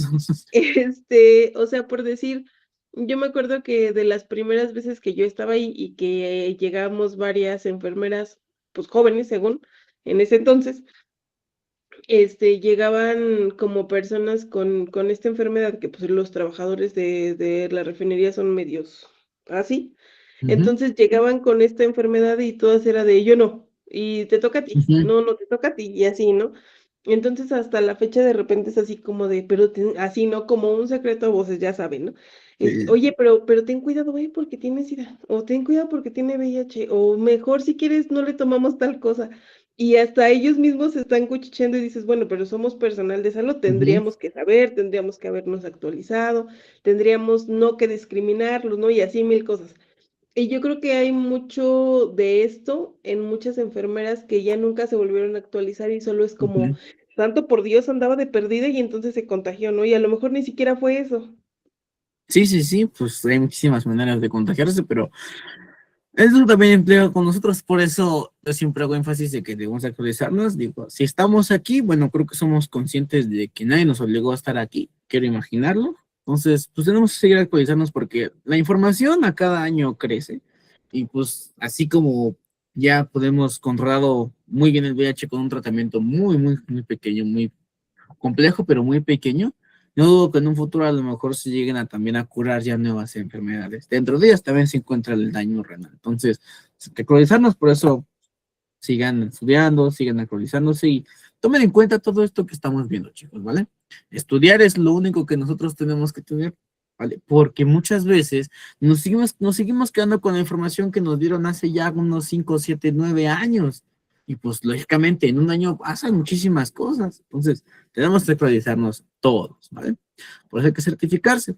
O sea, por decir, yo me acuerdo que de las primeras veces que yo estaba ahí y que llegamos varias enfermeras, pues jóvenes según, en ese entonces, llegaban como personas con esta enfermedad, que pues los trabajadores de la refinería son medios así. Entonces llegaban con esta enfermedad y todas era de yo no, y te toca a ti, no te toca a ti, y así, ¿no? Entonces hasta la fecha de repente es así como de, pero así, ¿no? Como un secreto a voces, ya saben, ¿no? Oye, pero ten cuidado, porque tiene SIDA, o ten cuidado porque tiene VIH, o mejor si quieres no le tomamos tal cosa. y hasta ellos mismos se están cuchicheando y dices, bueno, pero somos personal de salud, tendríamos que saber, tendríamos que habernos actualizado, tendríamos no que discriminarlos, ¿no? Y así mil cosas. Y yo creo que hay mucho de esto en muchas enfermeras que ya nunca se volvieron a actualizar y solo es como, Ujú. santo por Dios, andaba de perdida y entonces se contagió, ¿no? Y a lo mejor ni siquiera fue eso. Sí, sí, sí, pues hay muchísimas maneras de contagiarse, pero eso también emplea con nosotros, por eso yo siempre hago énfasis de que debemos actualizarnos. Digo, si estamos aquí, bueno, creo que somos conscientes de que nadie nos obligó a estar aquí, quiero imaginarlo. Entonces, pues tenemos que seguir actualizarnos porque la información a cada año crece y pues así como ya podemos controlado muy bien el VIH con un tratamiento muy pequeño, muy complejo, pero muy pequeño. No dudo que en un futuro a lo mejor se lleguen a también a curar ya nuevas enfermedades. Dentro de ellas también se encuentra el daño renal. Entonces, hay que actualizarnos, por eso sigan estudiando, sigan actualizándose y tomen en cuenta todo esto que estamos viendo, chicos, ¿vale? Estudiar es lo único que nosotros tenemos que tener, ¿vale? Porque muchas veces nos seguimos quedando con la información que nos dieron hace ya unos 5, 7, 9 años. Y pues lógicamente en un año pasan muchísimas cosas. Entonces, tenemos que actualizarnos todos, ¿vale? Por eso hay que certificarse.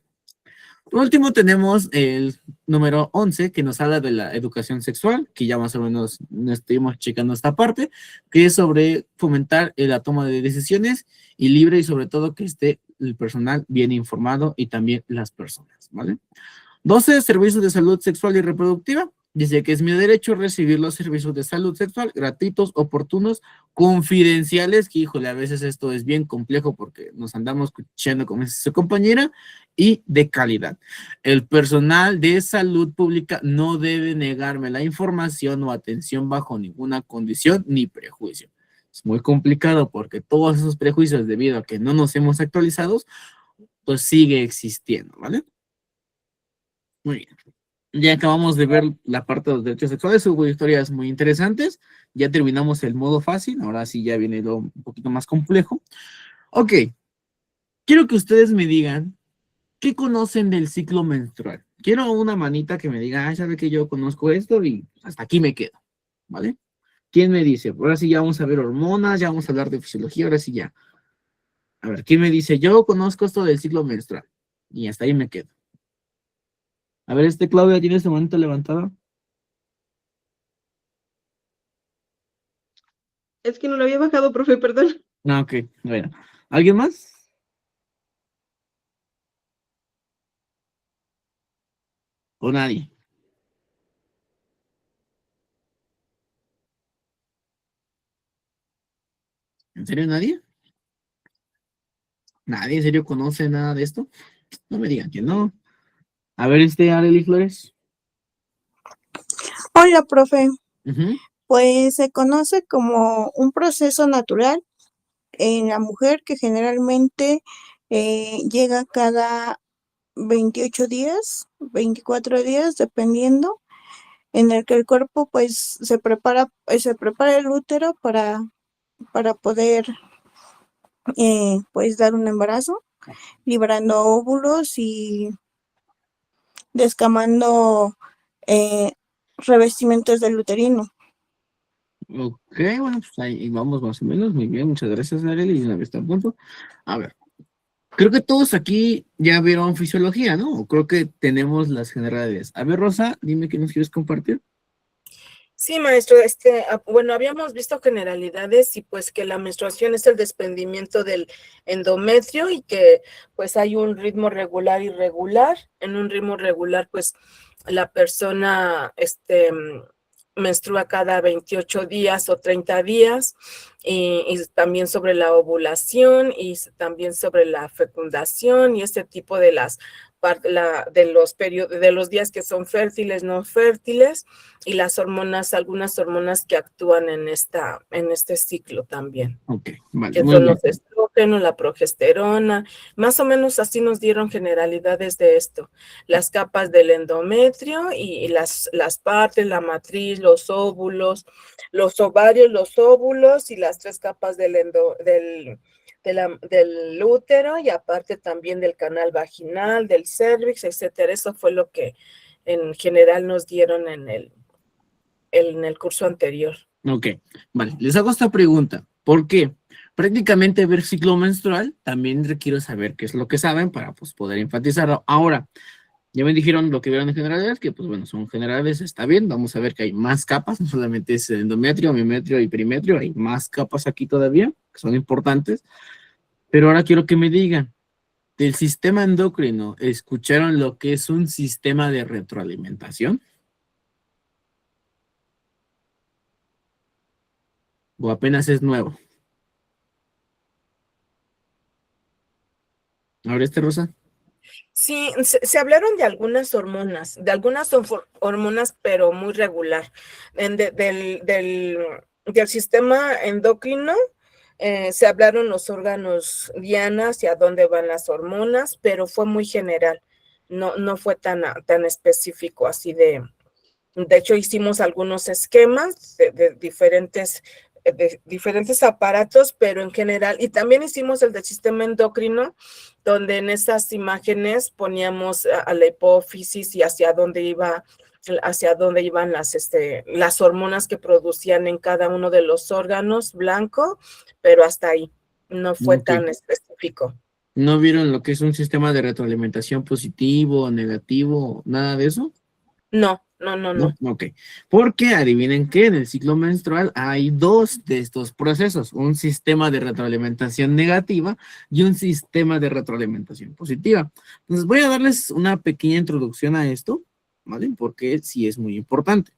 Por último, tenemos el número 11, que nos habla de la educación sexual, que ya más o menos estuvimos checando esta parte, que es sobre fomentar la toma de decisiones y libre y sobre todo que esté el personal bien informado y también las personas, ¿vale? 12, servicios de salud sexual y reproductiva. Dice que es mi derecho recibir los servicios de salud sexual gratuitos, oportunos, confidenciales, que híjole, a veces esto es bien complejo porque nos andamos escuchando como dice su compañera, y de calidad. El personal de salud pública no debe negarme la información o atención bajo ninguna condición ni prejuicio. Es muy complicado porque todos esos prejuicios debido a que no nos hemos actualizado, pues sigue existiendo, ¿vale? Muy bien. Ya acabamos de ver la parte de los derechos sexuales, hubo historias muy interesantes. Ya terminamos el modo fácil, ahora sí ya viene lo un poquito más complejo. Ok, quiero que ustedes me digan qué conocen del ciclo menstrual. Quiero una manita que me diga, ah, sabe que yo conozco esto y hasta aquí me quedo, ¿vale? ¿Quién me dice? Ahora sí ya vamos a ver hormonas, ya vamos a hablar de fisiología, ahora sí ya. A ver, ¿quién me dice? Yo conozco esto del ciclo menstrual y hasta ahí me quedo. A ver, Claudia, ¿tiene su manita levantada? Es que no lo había bajado, profe, perdón. No, ok, bueno. ¿Alguien más? ¿O nadie? ¿En serio nadie? ¿Nadie en serio conoce nada de esto? No me digan que no. A ver, Arely Flores. Hola, profe. Ujú. Pues se conoce como un proceso natural en la mujer que generalmente llega cada 28 días, 24 días, dependiendo, en el que el cuerpo pues se prepara el útero para poder pues dar un embarazo, liberando óvulos y descamando eh, revestimientos del uterino. Ok, bueno, pues ahí vamos más o menos. Muy bien, muchas gracias, Arely. Y una vez está a punto. A ver, creo que todos aquí ya vieron fisiología, ¿no? O creo que tenemos las generalidades. A ver, Rosa, dime qué nos quieres compartir. Sí, maestro, bueno, habíamos visto generalidades y pues que la menstruación es el desprendimiento del endometrio y que pues hay un ritmo regular y irregular. En un ritmo regular, pues la persona menstrua cada 28 días o 30 días y también sobre la ovulación y también sobre la fecundación y este tipo de de los días que son fértiles, no fértiles y las hormonas, algunas hormonas que actúan en este ciclo también. Ok, vale, Que muy son bien. los estrógenos, la progesterona, más o menos así nos dieron generalidades de esto. Las capas del endometrio y las partes, la matriz, los óvulos, los ovarios, los óvulos y las 3 capas del útero y aparte también del canal vaginal, del cérvix, etcétera. Eso fue lo que en general nos dieron en el curso anterior. Ok, vale, les hago esta pregunta. ¿Por qué? Prácticamente ver ciclo menstrual también requiero saber qué es lo que saben para pues, poder enfatizarlo. Ahora, ya me dijeron lo que vieron en generales, que pues bueno, son generales, está bien. Vamos a ver que hay más capas, no solamente es endometrio, mimetrio y perimetrio, hay más capas aquí todavía, que son importantes. Pero ahora quiero que me digan, del sistema endocrino, ¿escucharon lo que es un sistema de retroalimentación? ¿O apenas es nuevo? ¿Ahora este, Rosa? Sí, se hablaron de algunas hormonas, pero muy regular. Del sistema endocrino, se hablaron los órganos diana, hacia dónde van las hormonas, pero fue muy general. No fue tan específico así de hecho, hicimos algunos esquemas de diferentes aparatos, pero en general, y también hicimos el del sistema endocrino, donde en esas imágenes poníamos a la hipófisis y hacia dónde iban las hormonas que producían en cada uno de los órganos blanco, pero hasta ahí, no fue Ok. tan específico. ¿No vieron lo que es un sistema de retroalimentación positivo o negativo? ¿Nada de eso? No. ¿No? Ok. Porque adivinen que en el ciclo menstrual hay dos de estos procesos, un sistema de retroalimentación negativa y un sistema de retroalimentación positiva. Entonces voy a darles una pequeña introducción a esto, ¿vale? Porque sí es muy importante.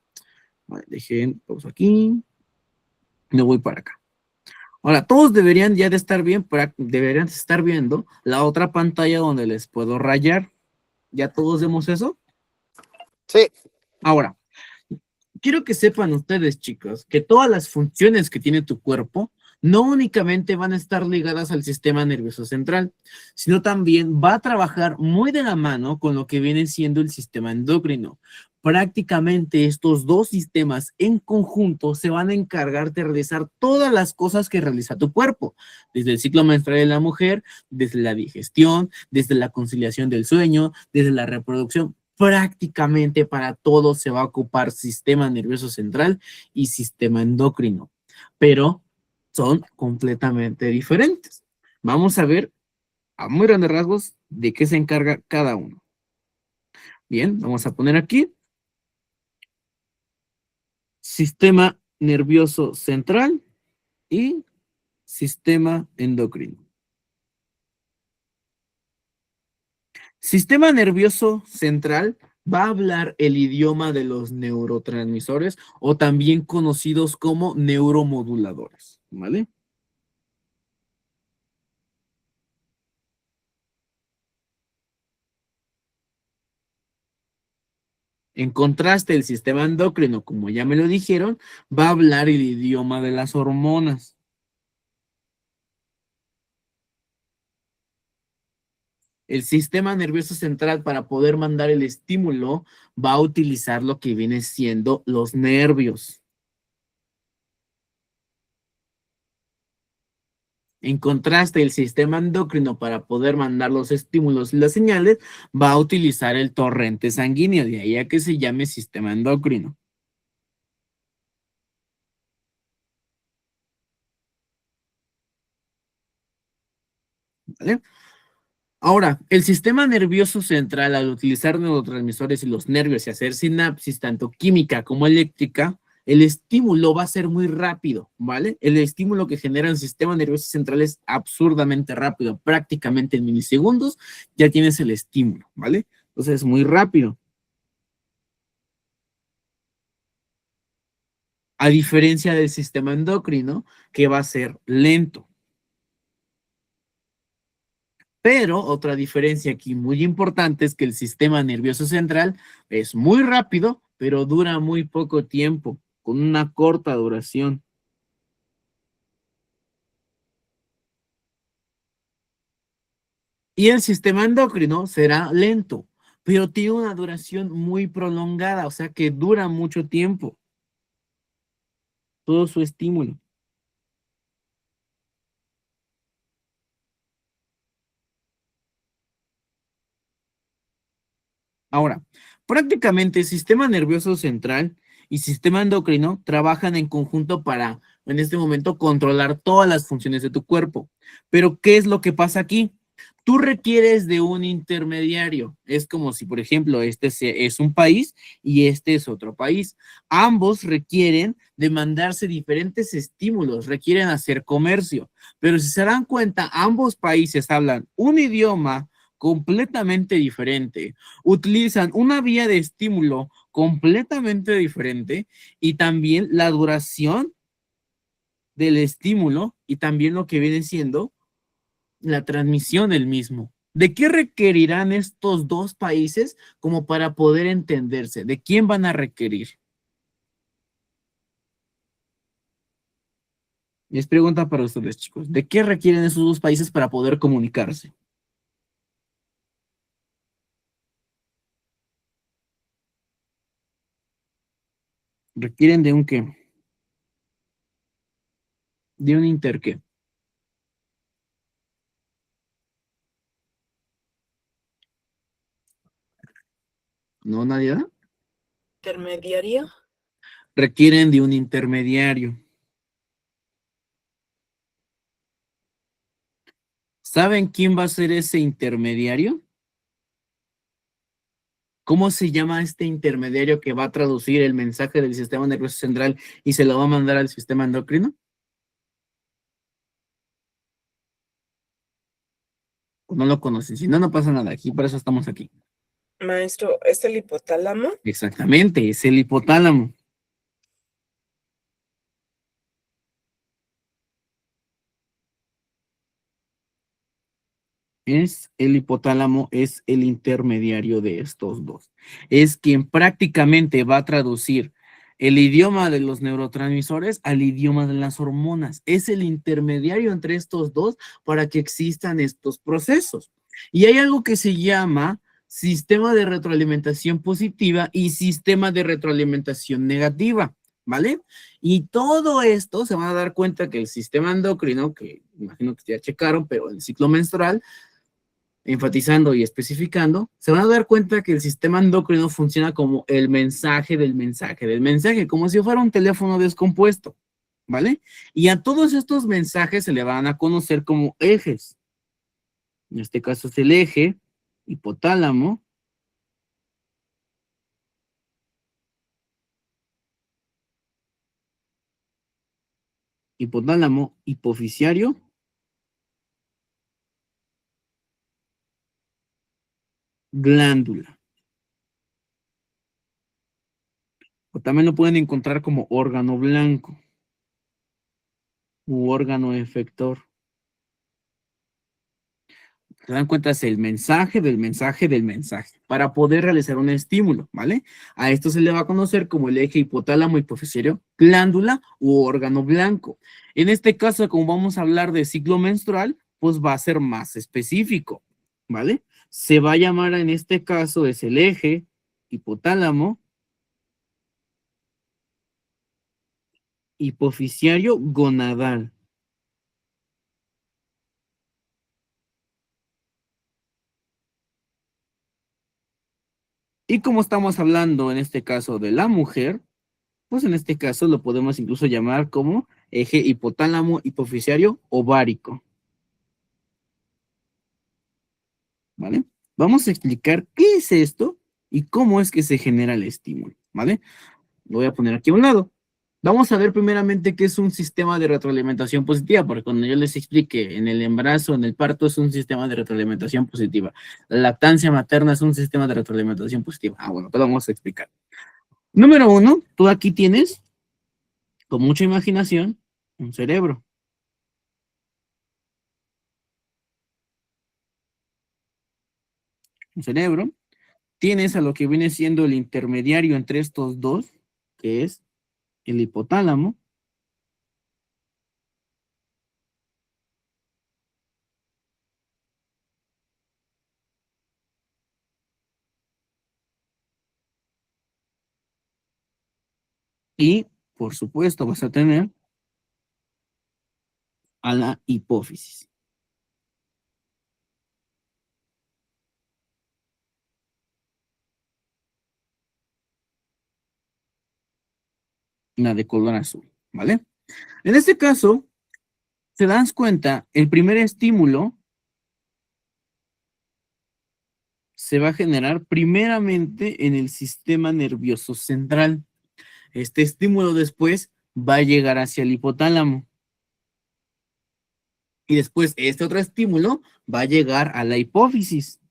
Vale, dejen pausa aquí. Me voy para acá. Ahora, todos deberían ya de estar bien, deberían estar viendo la otra pantalla donde les puedo rayar. ¿Ya todos vemos eso? Sí. Ahora, quiero que sepan ustedes, chicos, que todas las funciones que tiene tu cuerpo no únicamente van a estar ligadas al sistema nervioso central, sino también va a trabajar muy de la mano con lo que viene siendo el sistema endocrino. Prácticamente estos dos sistemas en conjunto se van a encargar de realizar todas las cosas que realiza tu cuerpo, desde el ciclo menstrual de la mujer, desde la digestión, desde la conciliación del sueño, desde la reproducción. Prácticamente para todo se va a ocupar sistema nervioso central y sistema endocrino, pero son completamente diferentes. Vamos a ver a muy grandes rasgos de qué se encarga cada uno. Bien, vamos a poner aquí sistema nervioso central y sistema endocrino. Sistema nervioso central va a hablar el idioma de los neurotransmisores o también conocidos como neuromoduladores, ¿vale? En contraste, el sistema endocrino, como ya me lo dijeron, va a hablar el idioma de las hormonas. El sistema nervioso central, para poder mandar el estímulo, va a utilizar lo que viene siendo los nervios. En contraste, el sistema endocrino, para poder mandar los estímulos y las señales, va a utilizar el torrente sanguíneo, de ahí a que se llame sistema endocrino. ¿Vale? Ahora, el sistema nervioso central, al utilizar neurotransmisores y los nervios y hacer sinapsis, tanto química como eléctrica, el estímulo va a ser muy rápido, ¿vale? El estímulo que genera el sistema nervioso central es absurdamente rápido, prácticamente en milisegundos ya tienes el estímulo, ¿vale? Entonces es muy rápido. A diferencia del sistema endocrino, que va a ser lento. Pero otra diferencia aquí muy importante es que el sistema nervioso central es muy rápido, pero dura muy poco tiempo, con una corta duración. Y el sistema endocrino será lento, pero tiene una duración muy prolongada, o sea que dura mucho tiempo todo su estímulo. Ahora, prácticamente el sistema nervioso central y sistema endocrino trabajan en conjunto para, en este momento, controlar todas las funciones de tu cuerpo. Pero, ¿qué es lo que pasa aquí? Tú requieres de un intermediario. Es como si, por ejemplo, es un país y este es otro país. Ambos requieren de mandarse diferentes estímulos, requieren hacer comercio. Pero si se dan cuenta, ambos países hablan un idioma completamente diferente, utilizan una vía de estímulo completamente diferente y también la duración del estímulo y también lo que viene siendo la transmisión del mismo. ¿De qué requerirán estos dos países como para poder entenderse? ¿De quién van a requerir? Es pregunta para ustedes, chicos. ¿De qué requieren esos dos países para poder comunicarse? ¿Requieren de un qué? De un interqué. ¿No, nadie da? Intermediario. Requieren de un intermediario. ¿Saben quién va a ser ese intermediario? ¿Cómo se llama este intermediario que va a traducir el mensaje del sistema nervioso central y se lo va a mandar al sistema endocrino? ¿O no lo conocen? Si no, no pasa nada. Aquí, por eso estamos aquí. Maestro, ¿es el hipotálamo? Exactamente, es el hipotálamo. El hipotálamo es el intermediario de estos dos. Es quien prácticamente va a traducir el idioma de los neurotransmisores al idioma de las hormonas. Es el intermediario entre estos dos para que existan estos procesos. Y hay algo que se llama sistema de retroalimentación positiva y sistema de retroalimentación negativa, ¿vale? Y todo esto se van a dar cuenta que el sistema endocrino, que imagino que ya checaron, pero el ciclo menstrual, enfatizando y especificando, se van a dar cuenta que el sistema endocrino funciona como el mensaje del mensaje del mensaje, como si fuera un teléfono descompuesto, ¿vale? Y a todos estos mensajes se le van a conocer como ejes. En este caso es el eje hipotálamo, hipofisiario, glándula. O también lo pueden encontrar como órgano blanco u órgano efector. Se dan cuenta, es el mensaje del mensaje del mensaje para poder realizar un estímulo, ¿vale? A esto se le va a conocer como el eje hipotálamo hipofisiario, glándula u órgano blanco. En este caso, como vamos a hablar de ciclo menstrual, pues va a ser más específico, ¿vale? Se va a llamar en este caso es el eje hipotálamo hipofisiario gonadal. Y como estamos hablando en este caso de la mujer, pues en este caso lo podemos incluso llamar como eje hipotálamo hipofisiario ovárico. ¿Vale? Vamos a explicar qué es esto y cómo es que se genera el estímulo, ¿vale? Lo voy a poner aquí a un lado. Vamos a ver primeramente qué es un sistema de retroalimentación positiva, porque cuando yo les explique en el embarazo, en el parto, es un sistema de retroalimentación positiva. La lactancia materna es un sistema de retroalimentación positiva. Ah, bueno, pues vamos a explicar. Número uno, tú aquí tienes, con mucha imaginación, un cerebro. Un cerebro. Tienes a lo que viene siendo el intermediario entre estos dos, que es el hipotálamo. Y, por supuesto, vas a tener a la hipófisis. la de color azul, ¿vale? En este caso, se dan cuenta, el primer estímulo se va a generar primeramente en el sistema nervioso central. Este estímulo después va a llegar hacia el hipotálamo. Y después este otro estímulo va a llegar a la hipófisis.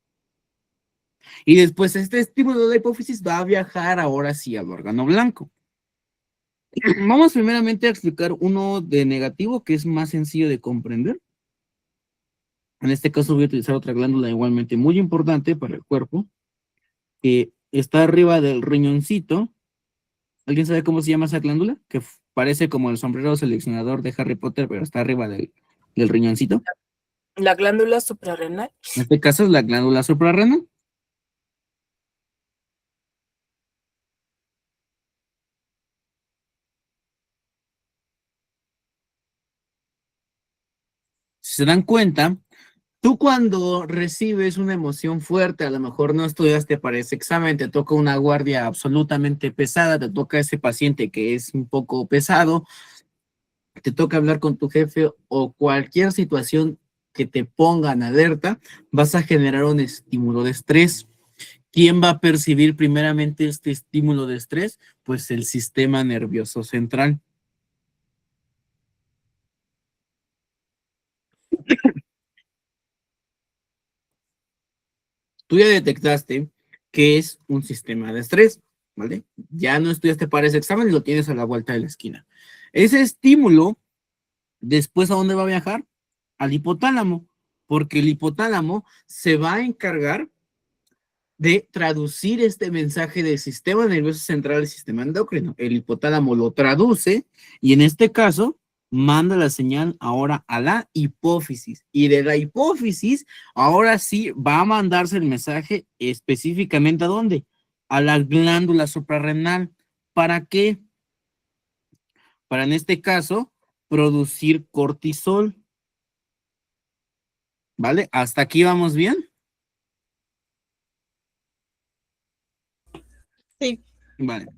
Y después este estímulo de la hipófisis va a viajar ahora sí al órgano blanco. Vamos primeramente a explicar uno de negativo que es más sencillo de comprender. En este caso voy a utilizar otra glándula igualmente muy importante para el cuerpo, que está arriba del riñoncito. ¿Alguien sabe cómo se llama esa glándula? Que parece como el sombrero seleccionador de Harry Potter, pero está arriba del riñoncito. La glándula suprarrenal. En este caso es la glándula suprarrenal. Si se dan cuenta, tú cuando recibes una emoción fuerte, a lo mejor no estudiaste para ese examen, te toca una guardia absolutamente pesada, te toca ese paciente que es un poco pesado, te toca hablar con tu jefe o cualquier situación que te ponga en alerta, vas a generar un estímulo de estrés. ¿Quién va a percibir primeramente este estímulo de estrés? Pues el sistema nervioso central. Tú ya detectaste que es un sistema de estrés, ¿vale? Ya no estudiaste para ese examen y lo tienes a la vuelta de la esquina. Ese estímulo, después, ¿a dónde va a viajar? Al hipotálamo, porque el hipotálamo se va a encargar de traducir este mensaje del sistema nervioso central al sistema endocrino. El hipotálamo lo traduce y en este caso manda la señal ahora a la hipófisis. Y de la hipófisis, ahora sí va a mandarse el mensaje específicamente ¿a dónde? A la glándula suprarrenal. ¿Para qué? Para en este caso producir cortisol. ¿Vale? ¿Hasta aquí vamos bien? Sí. Vale.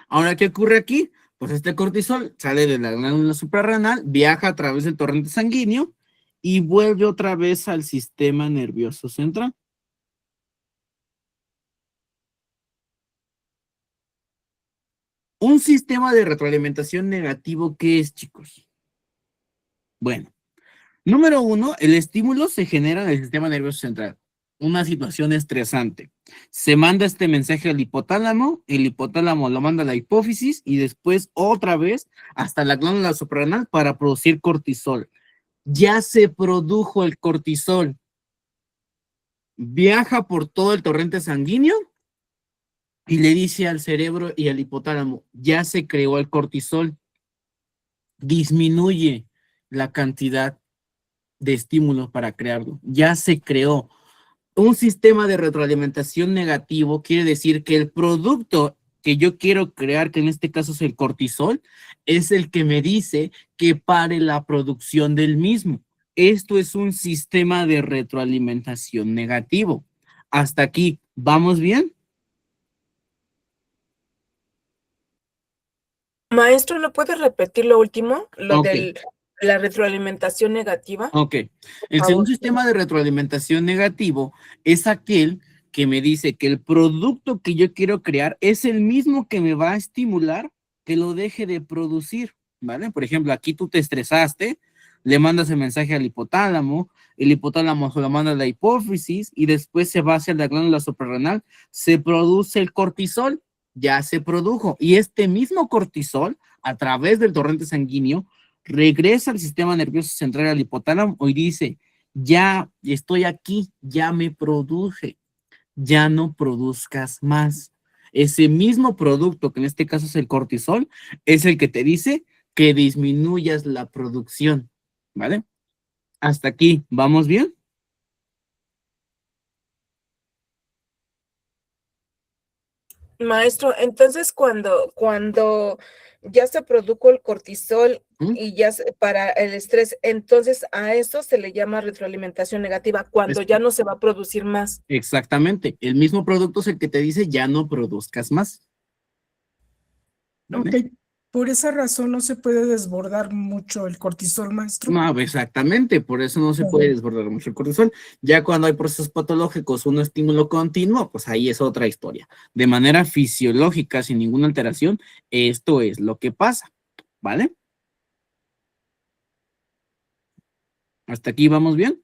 Ahora, ¿qué ocurre aquí? Pues este cortisol sale de la glándula suprarrenal, viaja a través del torrente sanguíneo y vuelve otra vez al sistema nervioso central. Un sistema de retroalimentación negativo, ¿qué es, chicos? Bueno, número uno, el estímulo se genera en el sistema nervioso central. Una situación estresante. Se manda este mensaje al hipotálamo, el hipotálamo lo manda a la hipófisis y después otra vez hasta la glándula suprarrenal para producir cortisol. Ya se produjo el cortisol. Viaja por todo el torrente sanguíneo y le dice al cerebro y al hipotálamo, ya se creó el cortisol. Disminuye la cantidad de estímulos para crearlo. Ya se creó. Un sistema de retroalimentación negativo quiere decir que el producto que yo quiero crear, que en este caso es el cortisol, es el que me dice que pare la producción del mismo. Esto es un sistema de retroalimentación negativo. Hasta aquí, ¿vamos bien? Maestro, ¿lo puede repetir lo último? Lo Ok. de la retroalimentación negativa. Ok. El segundo sistema de retroalimentación negativo es aquel que me dice que el producto que yo quiero crear es el mismo que me va a estimular que lo deje de producir, ¿vale? Por ejemplo, aquí tú te estresaste, le mandas el mensaje al hipotálamo, el hipotálamo se lo manda a la hipófisis y después se va hacia la glándula suprarrenal, se produce el cortisol, ya se produjo. Y este mismo cortisol, a través del torrente sanguíneo, regresa al sistema nervioso central, al hipotálamo, y dice, ya estoy aquí, ya me produje, ya no produzcas más. Ese mismo producto, que en este caso es el cortisol, es el que te dice que disminuyas la producción, ¿vale? Hasta aquí, ¿vamos bien? Maestro, entonces cuando ya se produjo el cortisol y ya para el estrés, entonces a eso se le llama retroalimentación negativa, cuando ya no se va a producir más. Exactamente, el mismo producto es el que te dice ya no produzcas más. ¿Vale? Ok. Por esa razón no se puede desbordar mucho el cortisol, maestro. No, exactamente, por eso no se puede desbordar mucho el cortisol. Ya cuando hay procesos patológicos, un estímulo continuo, pues ahí es otra historia. De manera fisiológica, sin ninguna alteración, esto es lo que pasa, ¿vale? ¿Hasta aquí vamos bien?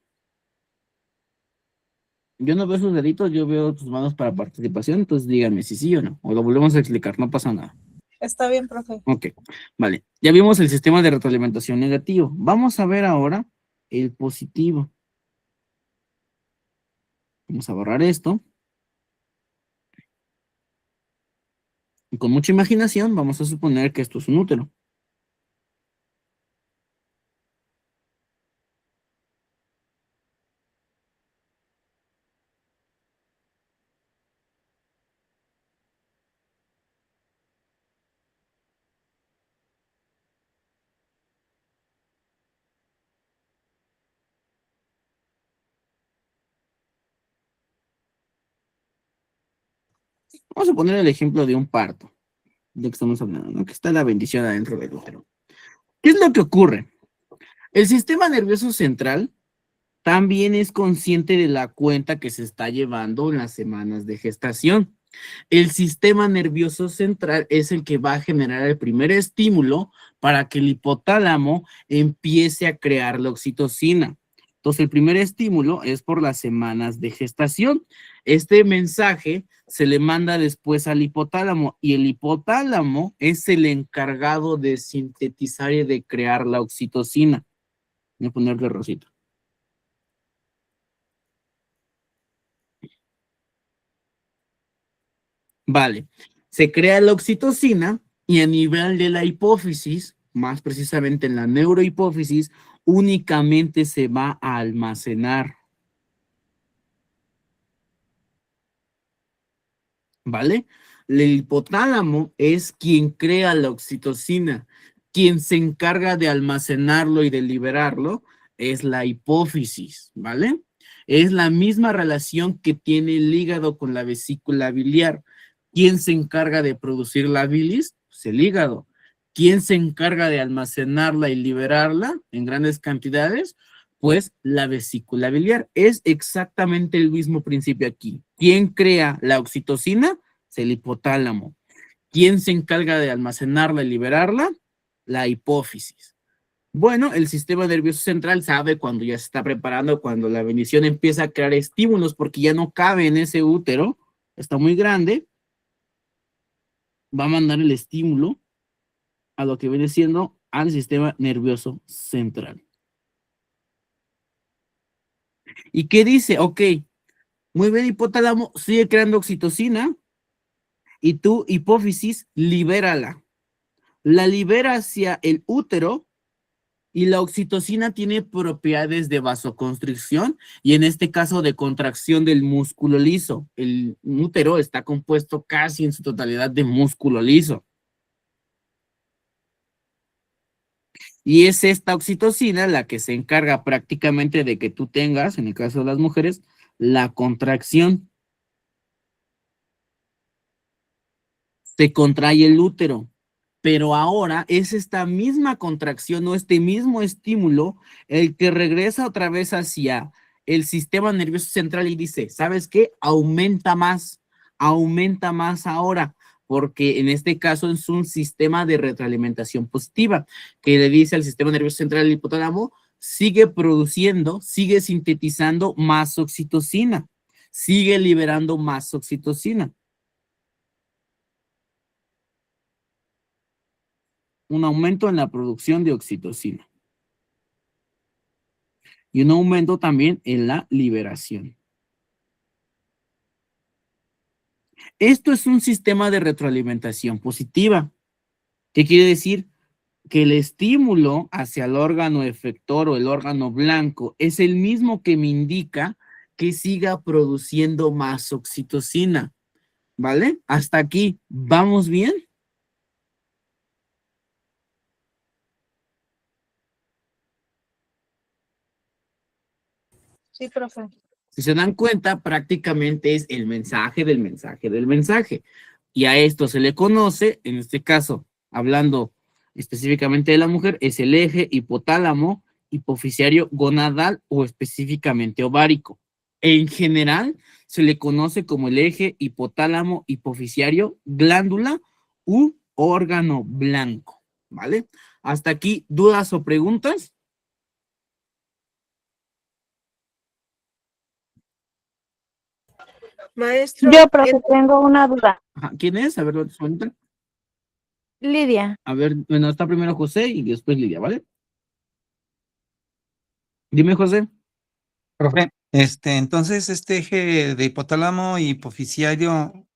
Yo no veo sus deditos, yo veo tus manos para participación, entonces díganme si sí o no, o lo volvemos a explicar, no pasa nada. Está bien, profe. Ok, vale. Ya vimos el sistema de retroalimentación negativo. Vamos a ver ahora el positivo. Vamos a borrar esto. Y con mucha imaginación vamos a suponer que esto es un útero. Vamos a poner el ejemplo de un parto, de que estamos hablando, ¿no? Que está la bendición adentro del útero. ¿Qué es lo que ocurre? El sistema nervioso central también es consciente de la cuenta que se está llevando en las semanas de gestación. El sistema nervioso central es el que va a generar el primer estímulo para que el hipotálamo empiece a crear la oxitocina. Entonces, el primer estímulo es por las semanas de gestación. Este mensaje se le manda después al hipotálamo y el hipotálamo es el encargado de sintetizar y de crear la oxitocina. Voy a ponerle rosita. Vale, se crea la oxitocina y a nivel de la hipófisis, más precisamente en la neurohipófisis, únicamente se va a almacenar. ¿Vale? El hipotálamo es quien crea la oxitocina. Quien se encarga de almacenarlo y de liberarlo es la hipófisis, ¿vale? Es la misma relación que tiene el hígado con la vesícula biliar. ¿Quién se encarga de producir la bilis? Pues el hígado. ¿Quién se encarga de almacenarla y liberarla en grandes cantidades? Pues la vesícula biliar. Es exactamente el mismo principio aquí. ¿Quién crea la oxitocina? Es el hipotálamo. ¿Quién se encarga de almacenarla y liberarla? La hipófisis. Bueno, el sistema nervioso central sabe cuando ya se está preparando, cuando la bendición empieza a crear estímulos porque ya no cabe en ese útero, está muy grande, va a mandar el estímulo a lo que viene siendo al sistema nervioso central. ¿Y qué dice? Ok, muy bien, hipotálamo, sigue creando oxitocina y tu hipófisis, libérala. La libera hacia el útero y la oxitocina tiene propiedades de vasoconstricción y en este caso de contracción del músculo liso. El útero está compuesto casi en su totalidad de músculo liso. Y es esta oxitocina la que se encarga prácticamente de que tú tengas, en el caso de las mujeres, la contracción. Se contrae el útero, pero ahora es esta misma contracción o este mismo estímulo el que regresa otra vez hacia el sistema nervioso central y dice, ¿sabes qué? Aumenta más ahora, porque en este caso es un sistema de retroalimentación positiva que le dice al sistema nervioso central, el hipotálamo, sigue produciendo, sigue sintetizando más oxitocina, sigue liberando más oxitocina. Un aumento en la producción de oxitocina. Y un aumento también en la liberación. Esto es un sistema de retroalimentación positiva. ¿Qué quiere decir? Que el estímulo hacia el órgano efector o el órgano blanco es el mismo que me indica que siga produciendo más oxitocina. ¿Vale? Hasta aquí, ¿vamos bien? Sí, profe. Si se dan cuenta, prácticamente es el mensaje del mensaje del mensaje. Y a esto se le conoce, en este caso, hablando específicamente de la mujer, es el eje hipotálamo, hipoficiario gonadal o específicamente ovárico. En general, se le conoce como el eje hipotálamo hipoficiario, glándula u órgano blanco, ¿vale? Hasta aquí, ¿dudas o preguntas? Maestro, Yo, profe, tengo una duda. Ajá, ¿quién es? A ver, ¿lo cuenta? Lidia. A ver, bueno, está primero José y después Lidia, ¿vale? Dime, José. Profe, entonces este eje de hipotálamo y hipofisiario,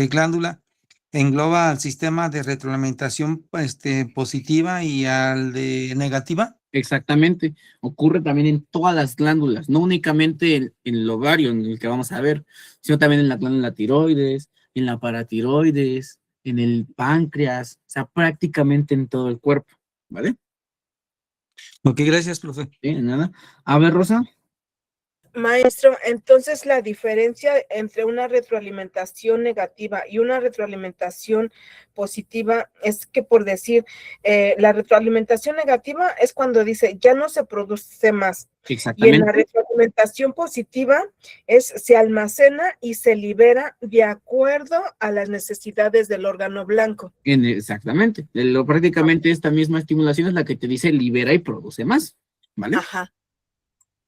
glándula, engloba al sistema de retroalimentación, positiva y al de negativa. Exactamente. Ocurre también en todas las glándulas, no únicamente en el ovario, en el que vamos a ver, sino también en la glándula tiroides, en la paratiroides, en el páncreas, o sea, prácticamente en todo el cuerpo, ¿vale? Ok, gracias, profe. Sí, de nada. A ver, Rosa. Maestro, entonces la diferencia entre una retroalimentación negativa y una retroalimentación positiva es que, por decir, la retroalimentación negativa es cuando dice ya no se produce más, y en la Exactamente. retroalimentación positiva se almacena y se libera de acuerdo a las necesidades del órgano blanco. Exactamente. Prácticamente esta misma estimulación es la que te dice libera y produce más, ¿vale? Ajá.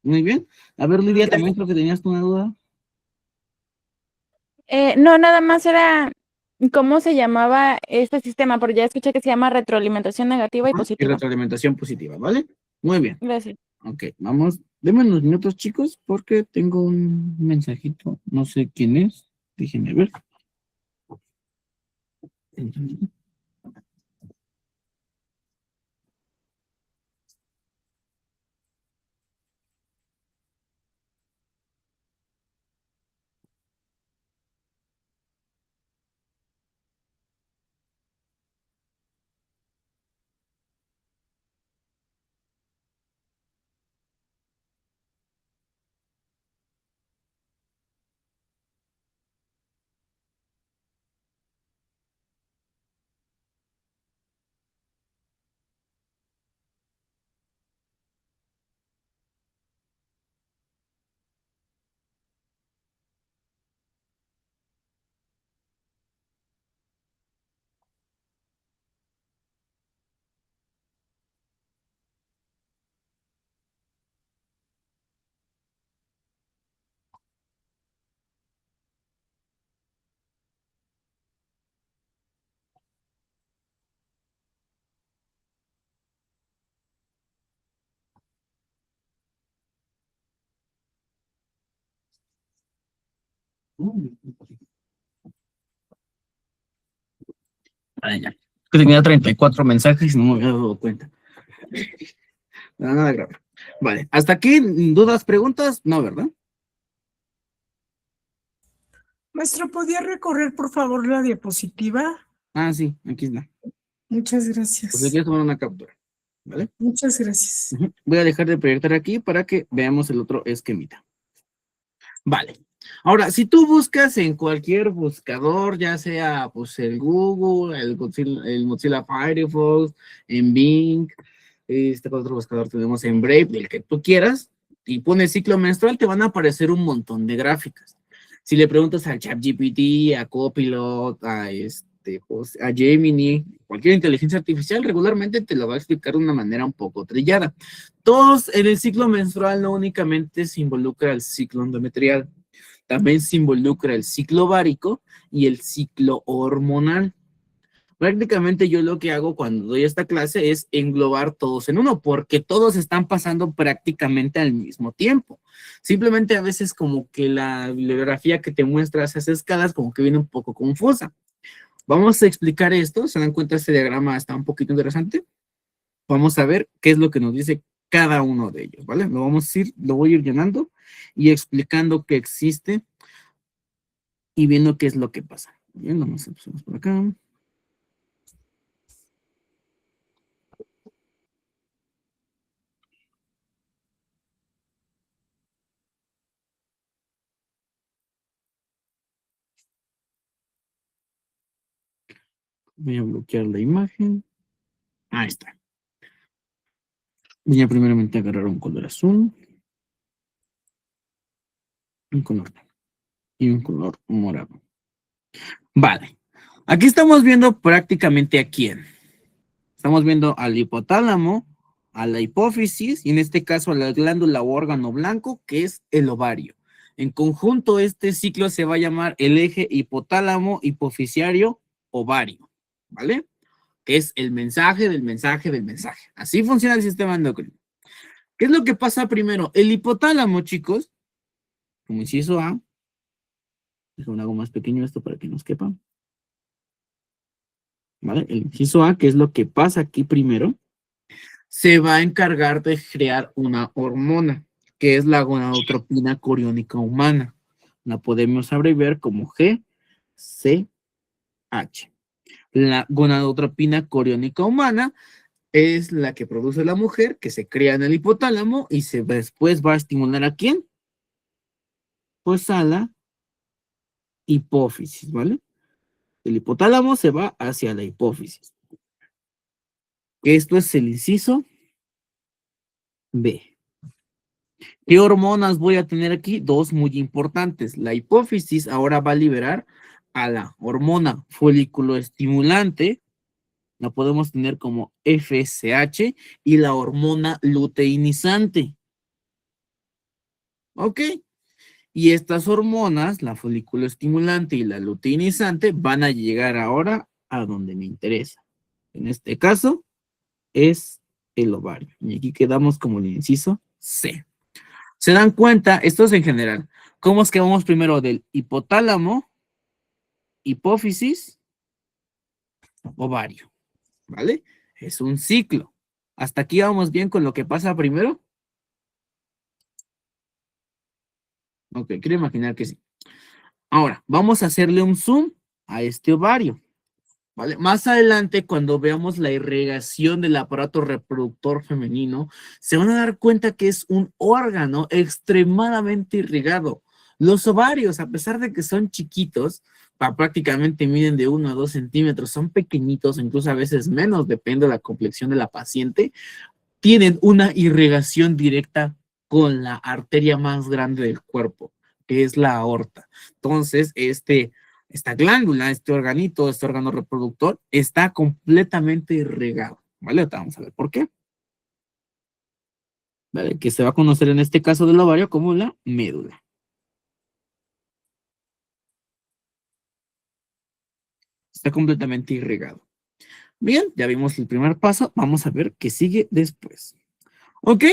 Muy bien. A ver, Lidia, también creo que tenías una duda. No, nada más era cómo se llamaba este sistema, porque ya escuché que se llama retroalimentación negativa y Ajá, y positiva. retroalimentación positiva, ¿vale? Muy bien. Gracias. Ok, vamos. Denme unos minutos, chicos, porque tengo un mensajito. No sé quién es. Déjenme ver. Ah, ya. Que tenía 34 mensajes y no me había dado cuenta. Nada grave. Vale, hasta aquí, ¿dudas, preguntas? No, ¿verdad? Maestro, ¿podía recorrer por favor la diapositiva? Ah, sí, aquí está. Muchas Pues gracias. le quieres tomar una captura, ¿vale? Muchas gracias. Ujú. Voy a dejar de proyectar aquí para que veamos el otro esquemita. Vale. Ahora, si tú buscas en cualquier buscador, ya sea pues el Google, el Mozilla Firefox, en Bing, otro buscador tenemos en Brave, el que tú quieras, y pones ciclo menstrual, te van a aparecer un montón de gráficas. Si le preguntas al ChatGPT, a Copilot, pues, a Gemini, cualquier inteligencia artificial, regularmente te lo va a explicar de una manera un poco trillada. Todos en el ciclo menstrual no únicamente se involucra el ciclo endometrial, también se involucra el ciclo ovárico y el ciclo hormonal. Prácticamente yo lo que hago cuando doy esta clase es englobar todos en uno, porque todos están pasando prácticamente al mismo tiempo. Simplemente a veces como que la bibliografía que te muestra esas escalas como que viene un poco confusa. Vamos a explicar esto, ¿se dan cuenta? Este diagrama está un poquito interesante. Vamos a ver qué es lo que nos dice cada uno de ellos, ¿vale? Lo voy a ir llenando y explicando qué existe y viendo qué es lo que pasa. Bien, vamos a empezar por acá. Voy a bloquear la imagen. Ahí está. Voy a primeramente agarrar un color azul, un color y un color morado. Vale. Aquí estamos viendo prácticamente a quién. Estamos viendo al hipotálamo, a la hipófisis y en este caso a la glándula o órgano blanco que es el ovario. En conjunto este ciclo se va a llamar el eje hipotálamo hipofisiario ovario, ¿vale? Que es el mensaje del mensaje del mensaje. Así funciona el sistema endocrino. ¿Qué es lo que pasa primero? El hipotálamo, chicos, como inciso A, déjame hago más pequeño esto para que nos quepa. ¿Vale? El inciso A, que es lo que pasa aquí primero, se va a encargar de crear una hormona, que es la gonadotropina coriónica humana. La podemos abreviar como GCH. La gonadotropina coriónica humana es la que produce la mujer, que se crea en el hipotálamo y después va a estimular ¿a quién? Pues a la hipófisis, ¿vale? El hipotálamo se va hacia la hipófisis. Esto es el inciso B. ¿Qué hormonas voy a tener aquí? Dos muy importantes. La hipófisis ahora va a liberar a la hormona folículo estimulante, la podemos tener como FSH, y la hormona luteinizante. ¿Ok? Y estas hormonas, la folículo estimulante y la luteinizante, van a llegar ahora a donde me interesa. En este caso, es el ovario. Y aquí quedamos como el inciso C. ¿Se dan cuenta? Esto es en general. ¿Cómo es que vamos primero del hipotálamo, hipófisis, ovario? ¿Vale? Es un ciclo. ¿Hasta aquí vamos bien con lo que pasa primero? Ok, quiero imaginar que sí. Ahora, vamos a hacerle un zoom a este ovario. ¿Vale? Más adelante, cuando veamos la irrigación del aparato reproductor femenino, se van a dar cuenta que es un órgano extremadamente irrigado. Los ovarios, a pesar de que son chiquitos, prácticamente miden de 1 a 2 centímetros, son pequeñitos, incluso a veces menos, depende de la complexión de la paciente, tienen una irrigación directa con la arteria más grande del cuerpo, que es la aorta. Entonces, esta glándula, este organito, este órgano reproductor, está completamente irrigado, ¿vale? Ahorita vamos a ver por qué. ¿Vale? Que se va a conocer en este caso del ovario como la médula. Está completamente irrigado. Bien, ya vimos el primer paso. Vamos a ver qué sigue después. ¿Ok?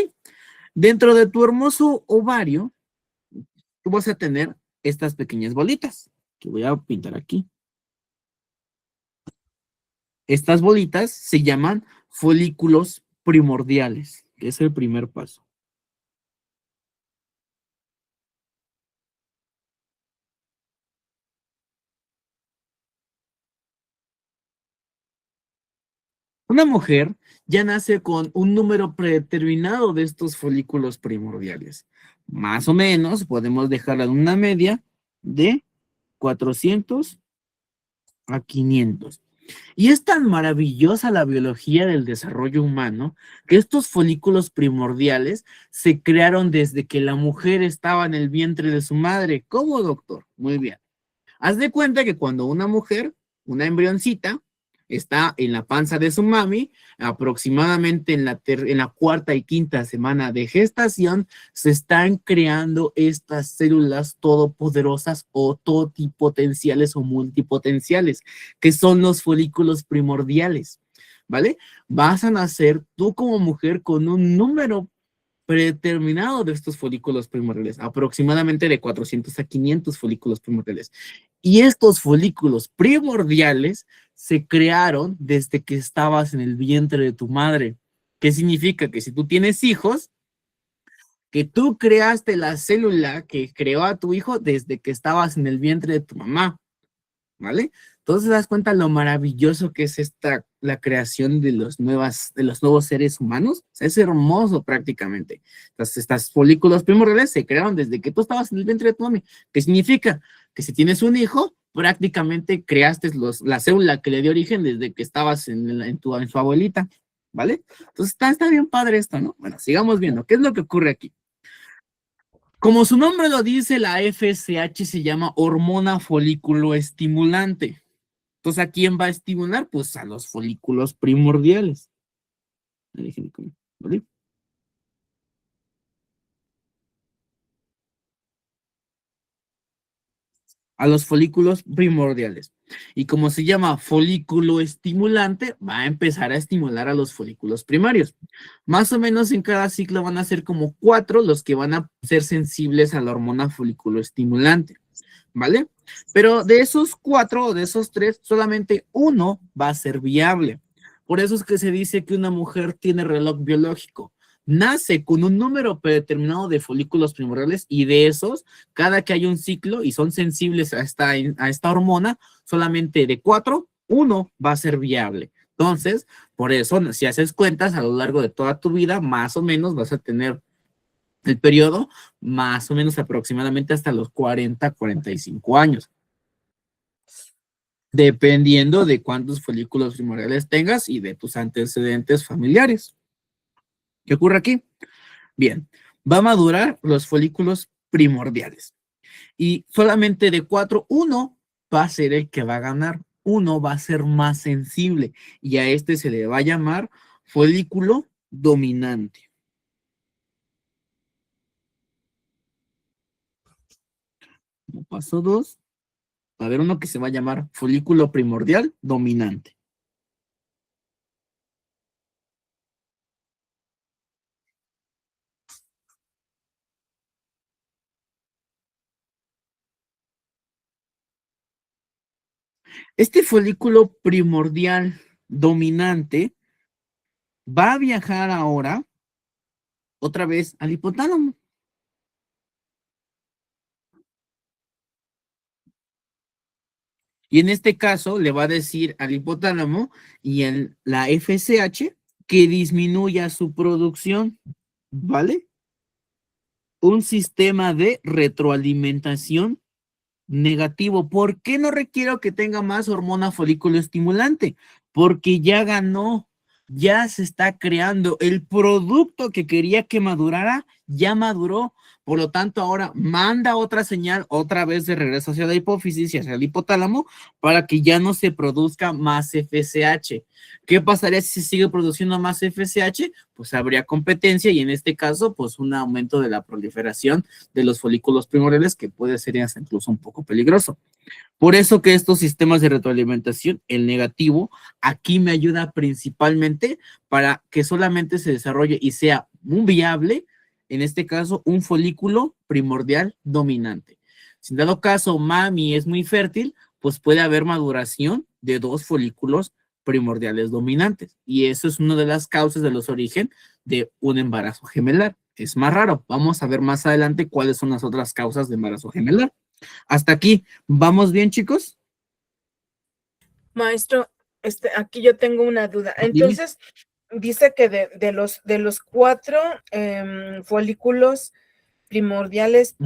Dentro de tu hermoso ovario, tú vas a tener estas pequeñas bolitas que voy a pintar aquí. Estas bolitas se llaman folículos primordiales, que es el primer paso. Una mujer ya nace con un número predeterminado de estos folículos primordiales. Más o menos podemos dejarla en una media de 400 a 500. Y es tan maravillosa la biología del desarrollo humano que estos folículos primordiales se crearon desde que la mujer estaba en el vientre de su madre. ¿Cómo, doctor? Muy bien. Haz de cuenta que cuando una mujer, una embrioncita, está en la panza de su mami, aproximadamente en la cuarta y quinta semana de gestación, se están creando estas células todopoderosas o totipotenciales o multipotenciales, que son los folículos primordiales, ¿vale? Vas a nacer tú como mujer con un número predeterminado de estos folículos primordiales, aproximadamente de 400 a 500 folículos primordiales. Y estos folículos primordiales se crearon desde que estabas en el vientre de tu madre. ¿Qué significa? Que si tú tienes hijos, que tú creaste la célula que creó a tu hijo desde que estabas en el vientre de tu mamá, ¿vale? Entonces te das cuenta lo maravilloso que es la creación de los nuevos seres humanos. O sea, es hermoso prácticamente. Entonces, estas folículos primordiales se crearon desde que tú estabas en el vientre de tu mami. ¿Qué significa? Que si tienes un hijo, prácticamente creaste la célula que le dio origen desde que estabas en su abuelita. ¿vale? Entonces está bien padre esto, ¿no? Bueno, sigamos viendo. ¿Qué es lo que ocurre aquí? Como su nombre lo dice, la FSH se llama hormona folículo estimulante. Entonces, ¿a quién va a estimular? Pues a los folículos primordiales. ¿Vale? A los folículos primordiales. Y como se llama folículo estimulante, va a empezar a estimular a los folículos primarios. Más o menos en cada ciclo van a ser como 4 los que van a ser sensibles a la hormona folículo estimulante, ¿vale? Pero de esos 4 o de esos 3, solamente uno va a ser viable. Por eso es que se dice que una mujer tiene reloj biológico. Nace con un número predeterminado de folículos primordiales y de esos, cada que hay un ciclo y son sensibles a esta hormona, solamente de 4, uno va a ser viable. Entonces, por eso, si haces cuentas a lo largo de toda tu vida, más o menos vas a tener el periodo más o menos aproximadamente hasta los 40, 45 años. Dependiendo de cuántos folículos primordiales tengas y de tus antecedentes familiares. ¿Qué ocurre aquí? Bien, va a madurar los folículos primordiales. Y solamente de 4, uno va a ser el que va a ganar. Uno va a ser más sensible. Y a este se le va a llamar folículo dominante. Como paso 2, va a haber uno que se va a llamar folículo primordial dominante. Este folículo primordial dominante va a viajar ahora otra vez al hipotálamo. Y en este caso le va a decir al hipotálamo y la FSH que disminuya su producción, ¿vale? Un sistema de retroalimentación negativo. ¿Por qué no requiero que tenga más hormona folículo estimulante? Porque ya ganó, ya se está creando. El producto que quería que madurara, ya maduró. Por lo tanto, ahora manda otra señal otra vez de regreso hacia la hipófisis y hacia el hipotálamo para que ya no se produzca más FSH. ¿Qué pasaría si se sigue produciendo más FSH? Pues habría competencia y en este caso, pues un aumento de la proliferación de los folículos primordiales que puede ser incluso un poco peligroso. Por eso que estos sistemas de retroalimentación, el negativo, aquí me ayuda principalmente para que solamente se desarrolle y sea muy viable, en este caso, un folículo primordial dominante. Si en dado caso mami es muy fértil, pues puede haber maduración de 2 folículos primordiales dominantes. Y eso es una de las causas de los orígenes de un embarazo gemelar. Es más raro. Vamos a ver más adelante cuáles son las otras causas de embarazo gemelar. Hasta aquí, ¿vamos bien, chicos? Maestro, aquí yo tengo una duda. Entonces, dice que de los 4 folículos primordiales,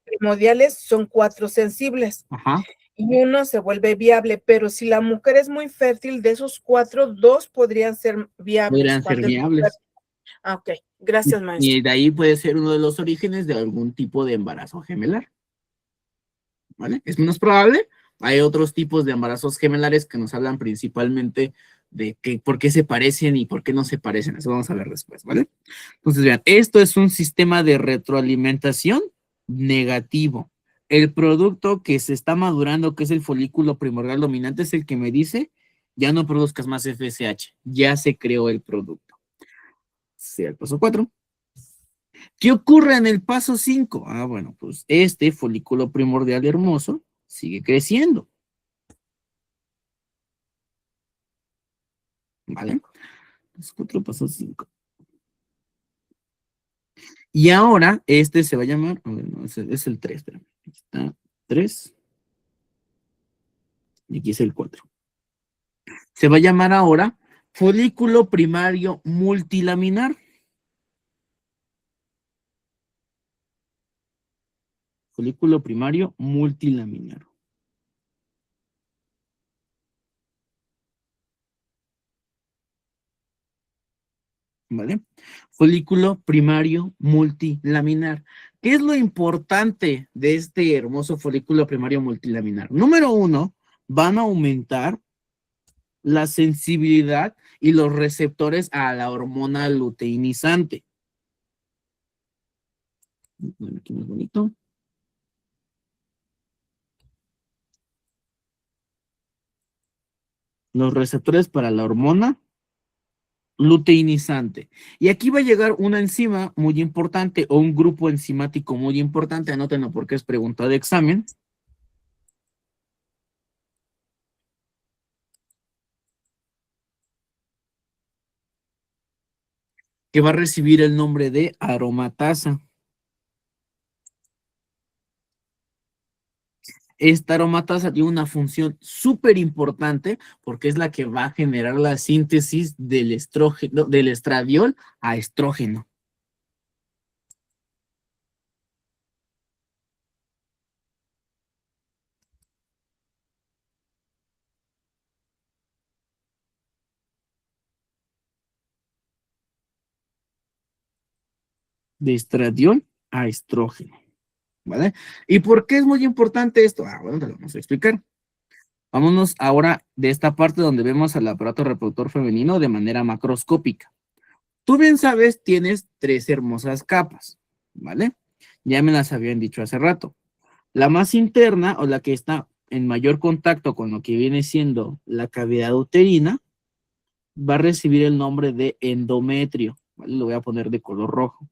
primordiales son 4 sensibles. Ajá. Y uno se vuelve viable, pero si la mujer es muy fértil, de esos 4, 2 podrían ser viables. Podrían ser viables. Ok, gracias, maestro. Y de ahí puede ser uno de los orígenes de algún tipo de embarazo gemelar. ¿Vale? Es menos probable. Hay otros tipos de embarazos gemelares que nos hablan principalmente de por qué se parecen y por qué no se parecen. Eso vamos a ver después, ¿vale? Entonces, vean, esto es un sistema de retroalimentación negativo. El producto que se está madurando, que es el folículo primordial dominante, es el que me dice, ya no produzcas más FSH, ya se creó el producto. Sea el paso 4. ¿Qué ocurre en el paso 5? Ah, bueno, pues este folículo primordial hermoso sigue creciendo. ¿Vale? Paso 4, paso 5. Y ahora este se va a llamar, a ver, no, es el 3, espérame. Aquí está 3. Y aquí es el 4. Se va a llamar ahora folículo primario multilaminar. Folículo primario multilaminar. ¿vale? Folículo primario multilaminar. ¿Qué es lo importante de este hermoso folículo primario multilaminar? Número uno, van a aumentar la sensibilidad y los receptores a la hormona luteinizante. Aquí más bonito. Los receptores para la hormona luteinizante. Y aquí va a llegar una enzima muy importante o un grupo enzimático muy importante. Anótenlo porque es pregunta de examen. Que va a recibir el nombre de aromatasa. Esta aromatasa tiene una función súper importante porque es la que va a generar la síntesis del estrógeno, del estradiol a estrógeno. De estradiol a estrógeno, ¿vale? ¿Y por qué es muy importante esto? Bueno, te lo vamos a explicar. Vámonos ahora de esta parte donde vemos al aparato reproductor femenino de manera macroscópica. Tú bien sabes, tienes 3 hermosas capas, ¿vale? Ya me las habían dicho hace rato. La más interna o la que está en mayor contacto con lo que viene siendo la cavidad uterina va a recibir el nombre de endometrio, ¿vale? Lo voy a poner de color rojo.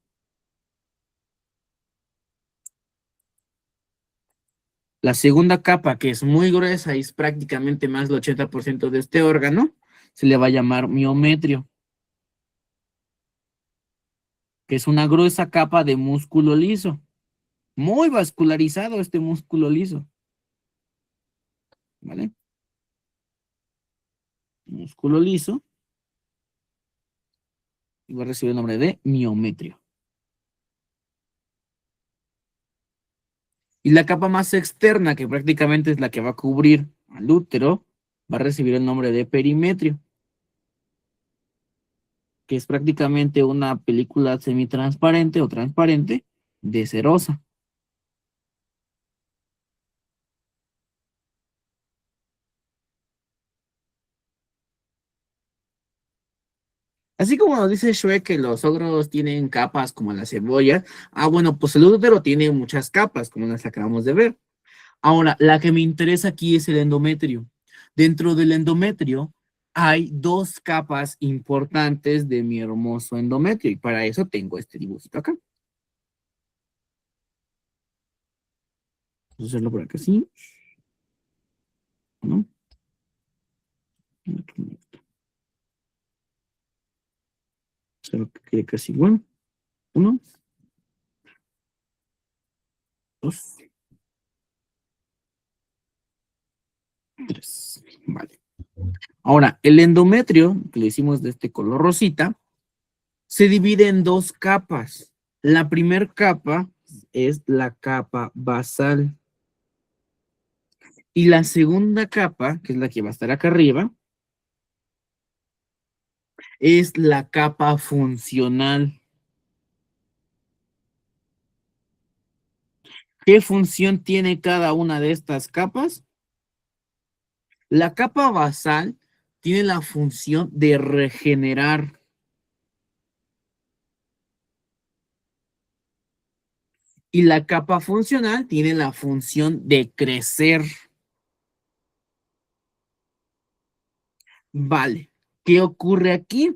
La segunda capa, que es muy gruesa y es prácticamente más del 80% de este órgano, se le va a llamar miometrio, que es una gruesa capa de músculo liso. Muy vascularizado este músculo liso. ¿Vale? Músculo liso. Y va a recibir el nombre de miometrio. Y la capa más externa, que prácticamente es la que va a cubrir al útero, va a recibir el nombre de perimetrio, que es prácticamente una película semitransparente o transparente de cerosa. Así como nos dice Shrek que los ogros tienen capas como la cebolla, bueno, pues el útero tiene muchas capas, como las acabamos de ver. Ahora, la que me interesa aquí es el endometrio. Dentro del endometrio hay 2 capas importantes de mi hermoso endometrio, y para eso tengo este dibujito acá. Vamos a hacerlo por acá, sí. ¿No? Hacerlo que quede casi igual. 1, 2, 3. Vale. Ahora, el endometrio, que le hicimos de este color rosita, se divide en 2 capas. La primera capa es la capa basal. Y la segunda capa, que es la que va a estar acá arriba, es la capa funcional. ¿Qué función tiene cada una de estas capas? La capa basal tiene la función de regenerar. Y la capa funcional tiene la función de crecer. Vale. ¿Qué ocurre aquí?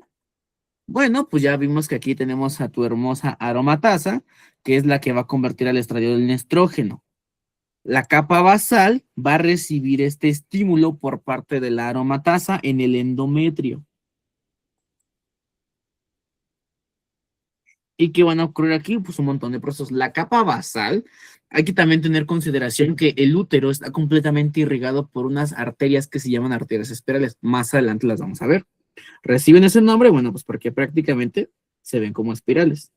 Bueno, pues ya vimos que aquí tenemos a tu hermosa aromatasa, que es la que va a convertir al estradiol en estrógeno. La capa basal va a recibir este estímulo por parte de la aromatasa en el endometrio. ¿Y qué van a ocurrir aquí? Pues un montón de procesos. La capa basal, hay que también tener consideración que el útero está completamente irrigado por unas arterias que se llaman arterias espirales. Más adelante las vamos a ver. ¿Reciben ese nombre? Bueno, pues porque prácticamente se ven como espirales.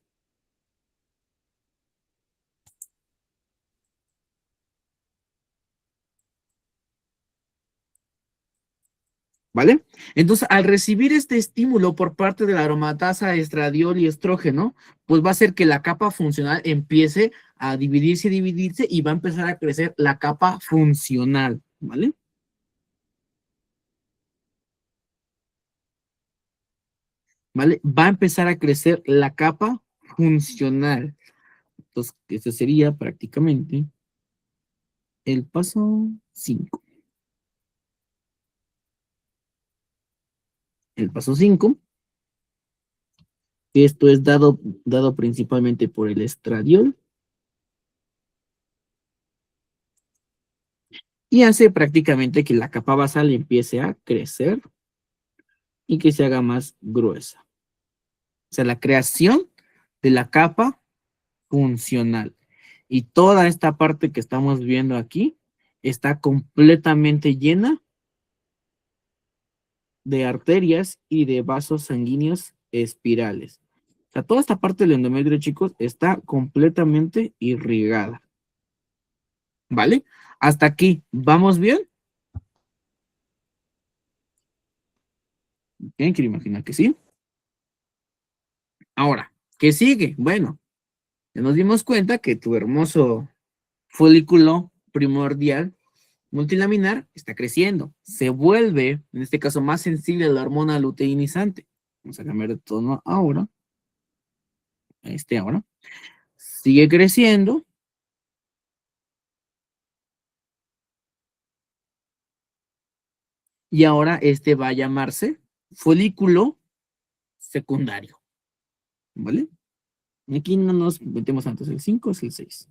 ¿vale? Entonces, al recibir este estímulo por parte de la aromatasa, estradiol y estrógeno, pues va a hacer que la capa funcional empiece a dividirse y va a empezar a crecer la capa funcional, ¿vale? ¿Vale? Va a empezar a crecer la capa funcional. Entonces, eso sería prácticamente el paso 5. El paso 5, esto es dado principalmente por el estradiol, y hace prácticamente que la capa basal empiece a crecer y que se haga más gruesa. O sea, la creación de la capa funcional. Y toda esta parte que estamos viendo aquí está completamente llena de arterias y de vasos sanguíneos espirales. O sea, toda esta parte del endometrio, chicos, está completamente irrigada. ¿Vale? Hasta aquí, ¿vamos bien? Bien, quiero imaginar que sí. Ahora, ¿qué sigue? Bueno, ya nos dimos cuenta que tu hermoso folículo primordial multilaminar está creciendo. Se vuelve, en este caso, más sensible a la hormona luteinizante. Vamos a cambiar de tono ahora. Ahora. Sigue creciendo. Y ahora va a llamarse folículo secundario. ¿Vale? Aquí no nos metemos antes, el 5 es el 6.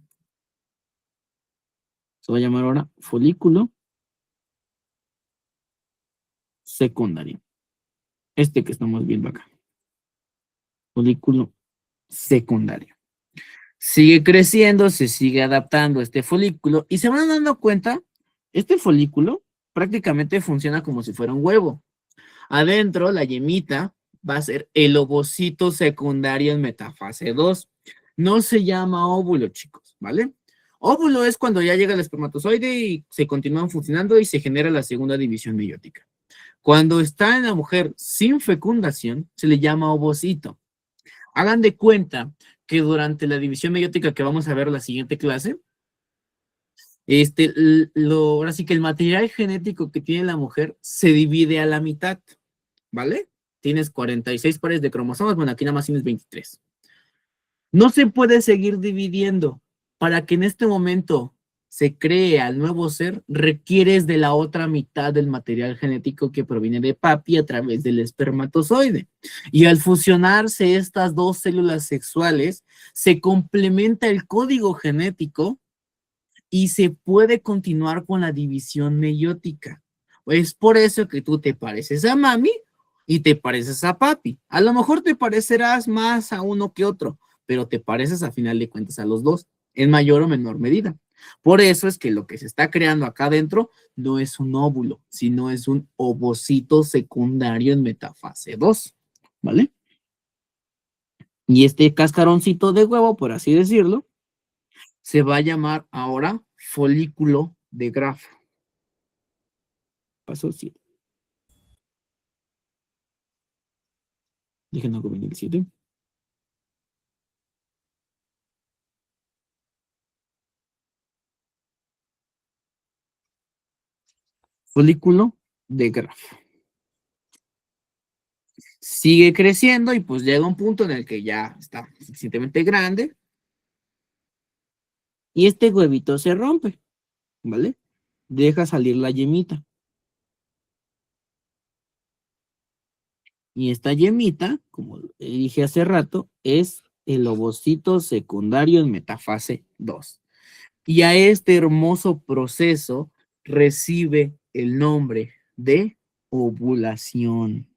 Se va a llamar ahora folículo secundario. Que estamos viendo acá. Folículo secundario. Sigue creciendo, se sigue adaptando este folículo y se van dando cuenta, este folículo prácticamente funciona como si fuera un huevo. Adentro, la yemita va a ser el ovocito secundario en metafase 2. No se llama óvulo, chicos, ¿vale? Óvulo es cuando ya llega el espermatozoide y se continúan funcionando y se genera la segunda división meiótica. Cuando está en la mujer sin fecundación, se le llama ovocito. Hagan de cuenta que durante la división meiótica que vamos a ver en la siguiente clase, ahora sí que el material genético que tiene la mujer se divide a la mitad, ¿vale? Tienes 46 pares de cromosomas, bueno, aquí nada más tienes 23. No se puede seguir dividiendo. Para que en este momento se cree al nuevo ser, requieres de la otra mitad del material genético que proviene de papi a través del espermatozoide. Y al fusionarse estas dos células sexuales, se complementa el código genético y se puede continuar con la división meiótica. Es por eso que tú te pareces a mami y te pareces a papi. A lo mejor te parecerás más a uno que otro, pero te pareces a final de cuentas a los dos, en mayor o menor medida. Por eso es que lo que se está creando acá adentro no es un óvulo, sino es un ovocito secundario en metafase 2, ¿vale? Y este cascaroncito de huevo, por así decirlo, se va a llamar ahora folículo de Graf. Paso 7. Déjenme abrir el 7. Folículo de Graf. Sigue creciendo y pues llega un punto en el que ya está suficientemente grande. Y este huevito se rompe, ¿vale? Deja salir la yemita. Y esta yemita, como dije hace rato, es el ovocito secundario en metafase 2. Y a este hermoso proceso recibe el nombre de ovulación.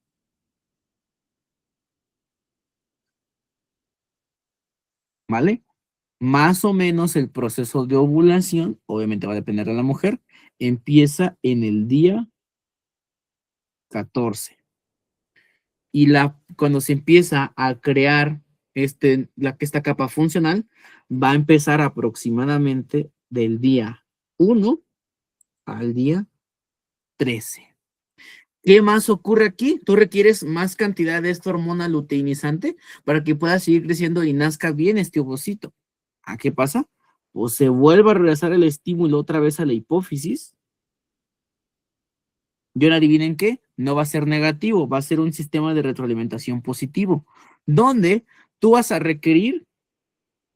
¿Vale? Más o menos el proceso de ovulación, obviamente va a depender de la mujer, empieza en el día 14. Y cuando se empieza a crear esta capa funcional, va a empezar aproximadamente del día 1 al día 13. ¿Qué más ocurre aquí? Tú requieres más cantidad de esta hormona luteinizante para que pueda seguir creciendo y nazca bien este ovocito. ¿A qué pasa? Pues se vuelve a regresar el estímulo otra vez a la hipófisis. Y ahora adivinen qué, no va a ser negativo, va a ser un sistema de retroalimentación positivo, donde tú vas a requerir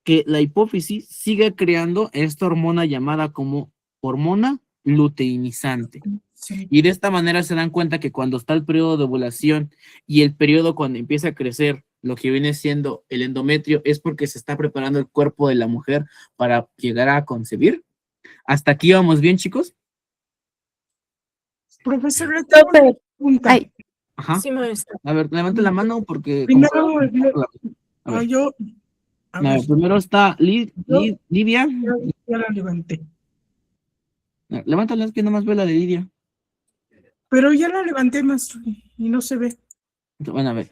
que la hipófisis siga creando esta hormona llamada como hormona luteinizante. Sí. Y de esta manera se dan cuenta que cuando está el periodo de ovulación y el periodo cuando empieza a crecer lo que viene siendo el endometrio es porque se está preparando el cuerpo de la mujer para llegar a concebir. ¿Hasta aquí vamos bien, chicos? Profesor, le tengo una pregunta. Ay. Ajá. Sí, maestra. A ver, levante la mano porque... Primero, A ver. yo, A ver, primero está Lidia. ya la levanté. Levántala, es que nomás ve la de Lidia. Pero ya la levanté, maestro, y no se ve. Bueno, a ver,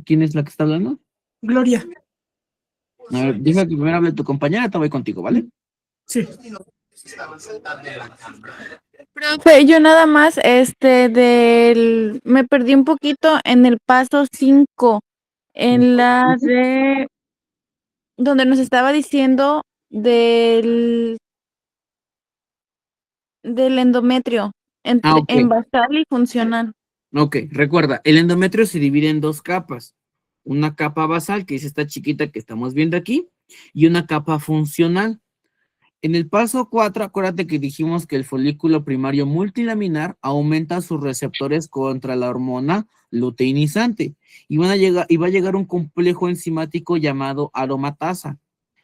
¿quién es la que está hablando? Gloria. A ver, deja que primero hable tu compañera, te voy contigo, ¿vale? Sí. Profe, yo nada más, me perdí un poquito en el paso 5, en la de, donde nos estaba diciendo del endometrio, entre Ok. en basal y funcional. Ok, recuerda, el endometrio se divide en dos capas. Una capa basal, que es esta chiquita que estamos viendo aquí, y una capa funcional. En el paso 4, acuérdate que dijimos que el folículo primario multilaminar aumenta sus receptores contra la hormona luteinizante y va a llegar un complejo enzimático llamado aromatasa.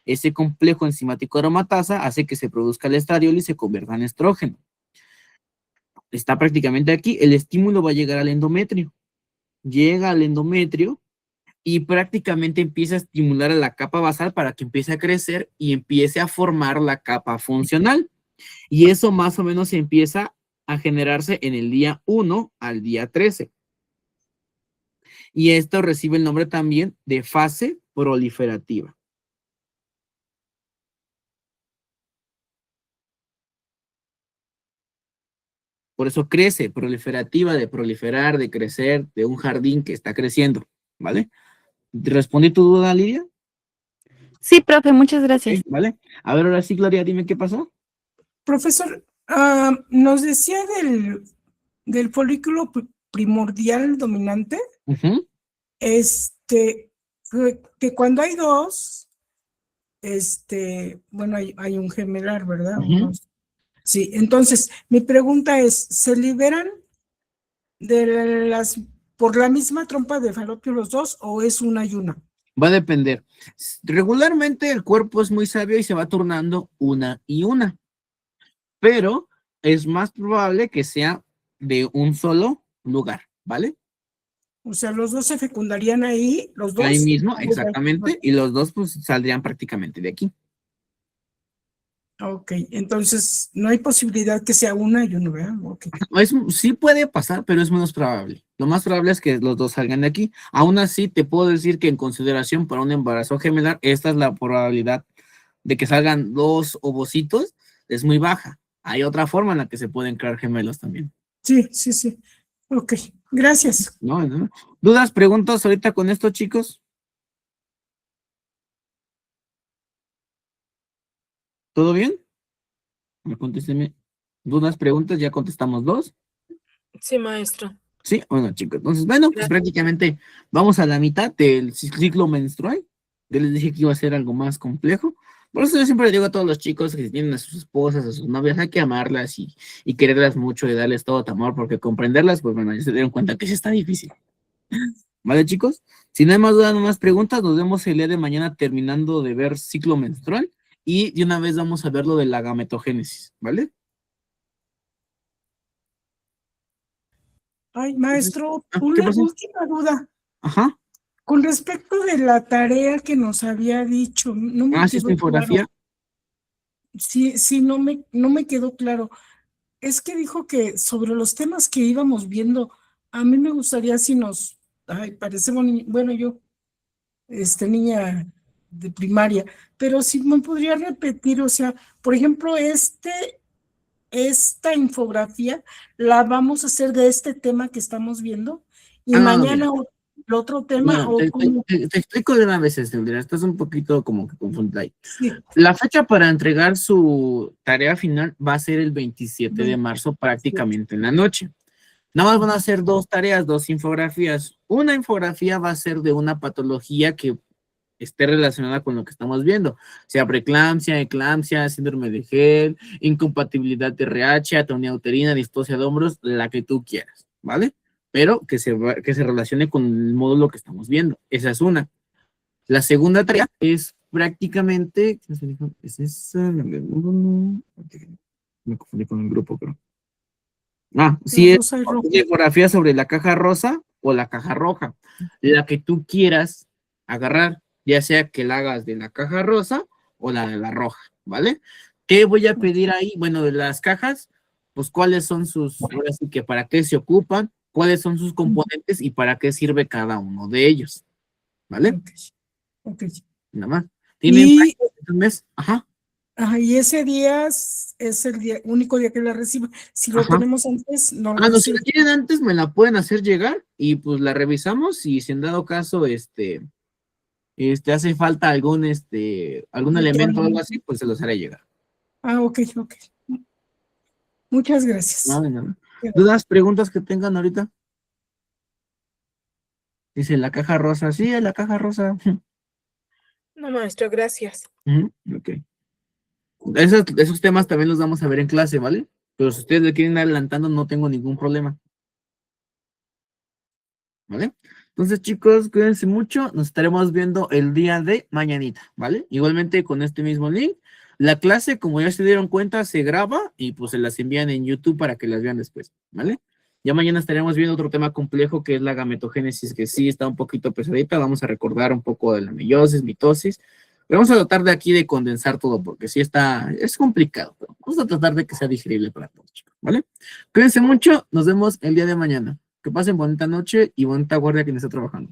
Ese complejo enzimático aromatasa hace que se produzca el estradiol y se convierta en estrógeno. Está prácticamente aquí, el estímulo va a llegar al endometrio. Llega al endometrio y prácticamente empieza a estimular a la capa basal para que empiece a crecer y empiece a formar la capa funcional. Y eso más o menos empieza a generarse en el día 1 al día 13. Y esto recibe el nombre también de fase proliferativa. Por eso crece, proliferativa, de proliferar, de crecer, de un jardín que está creciendo, ¿vale? ¿Respondí tu duda, Lidia? Sí, profe, muchas gracias. Ok, ¿vale? A ver, ahora sí, Gloria, dime qué pasó. Profesor, nos decía del folículo primordial dominante, Ujú. que cuando hay dos, bueno, hay un gemelar, ¿verdad? Ujú. Unos- Sí, entonces, mi pregunta es, ¿se liberan por la misma trompa de falopio los dos o es una y una? Va a depender. Regularmente el cuerpo es muy sabio y se va turnando una y una, pero es más probable que sea de un solo lugar, ¿vale? O sea, los dos se fecundarían ahí, los dos. Ahí mismo, exactamente, y los dos pues saldrían prácticamente de aquí. Ok, entonces no hay posibilidad que sea una y uno, ¿verdad? Ok. Sí puede pasar, pero es menos probable. Lo más probable es que los dos salgan de aquí. Aún así, te puedo decir que en consideración para un embarazo gemelar, esta es la probabilidad de que salgan dos ovocitos, es muy baja. Hay otra forma en la que se pueden crear gemelos también. Sí, sí, sí. Ok, gracias. ¿No? ¿Dudas, preguntas ahorita con esto, chicos? ¿Todo bien? Contésteme. ¿Dudas, preguntas? Ya contestamos dos. Sí, maestra. Sí, bueno, chicos. Entonces, bueno, pues prácticamente vamos a la mitad del ciclo menstrual. Yo les dije que iba a ser algo más complejo. Por eso yo siempre le digo a todos los chicos que tienen a sus esposas, a sus novias, hay que amarlas y quererlas mucho y darles todo tu amor, porque comprenderlas, pues bueno, ya se dieron cuenta que sí está difícil. ¿Vale, chicos? Si no hay más dudas, no más preguntas, nos vemos el día de mañana terminando de ver ciclo menstrual y de una vez vamos a ver lo de la gametogénesis, ¿vale? Ay, maestro, ¿qué una pasó? última duda. Ajá. Con respecto de la tarea que nos había dicho, no me ¿Sí, esta quedó infografía? claro. Sí, no me quedó claro. Es que dijo que sobre los temas que íbamos viendo, a mí me gustaría si parecemos, bueno, yo, niña de primaria, pero si me podría repetir, o sea, por ejemplo, esta infografía la vamos a hacer de este tema que estamos viendo y Ah, mañana mira. el otro tema Bueno, o cómo. te explico de una vez, Mira, estás un poquito como que confundida ahí. Sí, La fecha para entregar su tarea final va a ser el 27 de marzo, prácticamente en la noche. Nada más van a hacer 2 tareas, 2 infografías. Una infografía va a ser de una patología que esté relacionada con lo que estamos viendo, sea preeclampsia, eclampsia, síndrome de Gel, incompatibilidad de RH, atonía uterina, displasia de hombros, la que tú quieras, ¿vale? Pero que se relacione con el módulo que estamos viendo. Esa es una. La segunda tarea es prácticamente, ¿es esa? Me confundí con el grupo, creo. Sí, es rosa y rojo. infografía sobre la caja rosa o la caja roja, la que tú quieras agarrar, ya sea que la hagas de la caja rosa o la de la roja, ¿vale? ¿Qué voy a pedir ahí? Bueno, de las cajas, pues cuáles son sus, ahora sí que para qué se ocupan, cuáles son sus componentes y para qué sirve cada uno de ellos, ¿vale? Ok. Nada más. ¿Tienen Y, un mes? Ajá. ajá, y ese día es el día, único día que la recibo. Si lo Ajá. tenemos antes, no lo No, si recibo. la quieren antes, me la pueden hacer llegar y pues la revisamos y si en dado caso, hace falta algún elemento o algo así, pues se los haré llegar. Ok. Muchas gracias. No, de nada. ¿Dudas, preguntas que tengan ahorita? Dice la caja rosa. Sí, la caja rosa. No, maestro, gracias. Ok. Esos temas también los vamos a ver en clase, ¿vale? Pero si ustedes le quieren ir adelantando, no tengo ningún problema. ¿Vale? Entonces, chicos, cuídense mucho. Nos estaremos viendo el día de mañanita, ¿vale? Igualmente con este mismo link. La clase, como ya se dieron cuenta, se graba y pues se las envían en YouTube para que las vean después, ¿vale? Ya mañana estaremos viendo otro tema complejo que es la gametogénesis, que sí está un poquito pesadita. Vamos a recordar un poco de la meiosis, mitosis. Pero vamos a tratar de aquí de condensar todo porque sí es complicado, pero vamos a tratar de que sea digerible para todos, chicos, ¿vale? Cuídense mucho. Nos vemos el día de mañana. Que pasen bonita noche y bonita guardia quien está trabajando.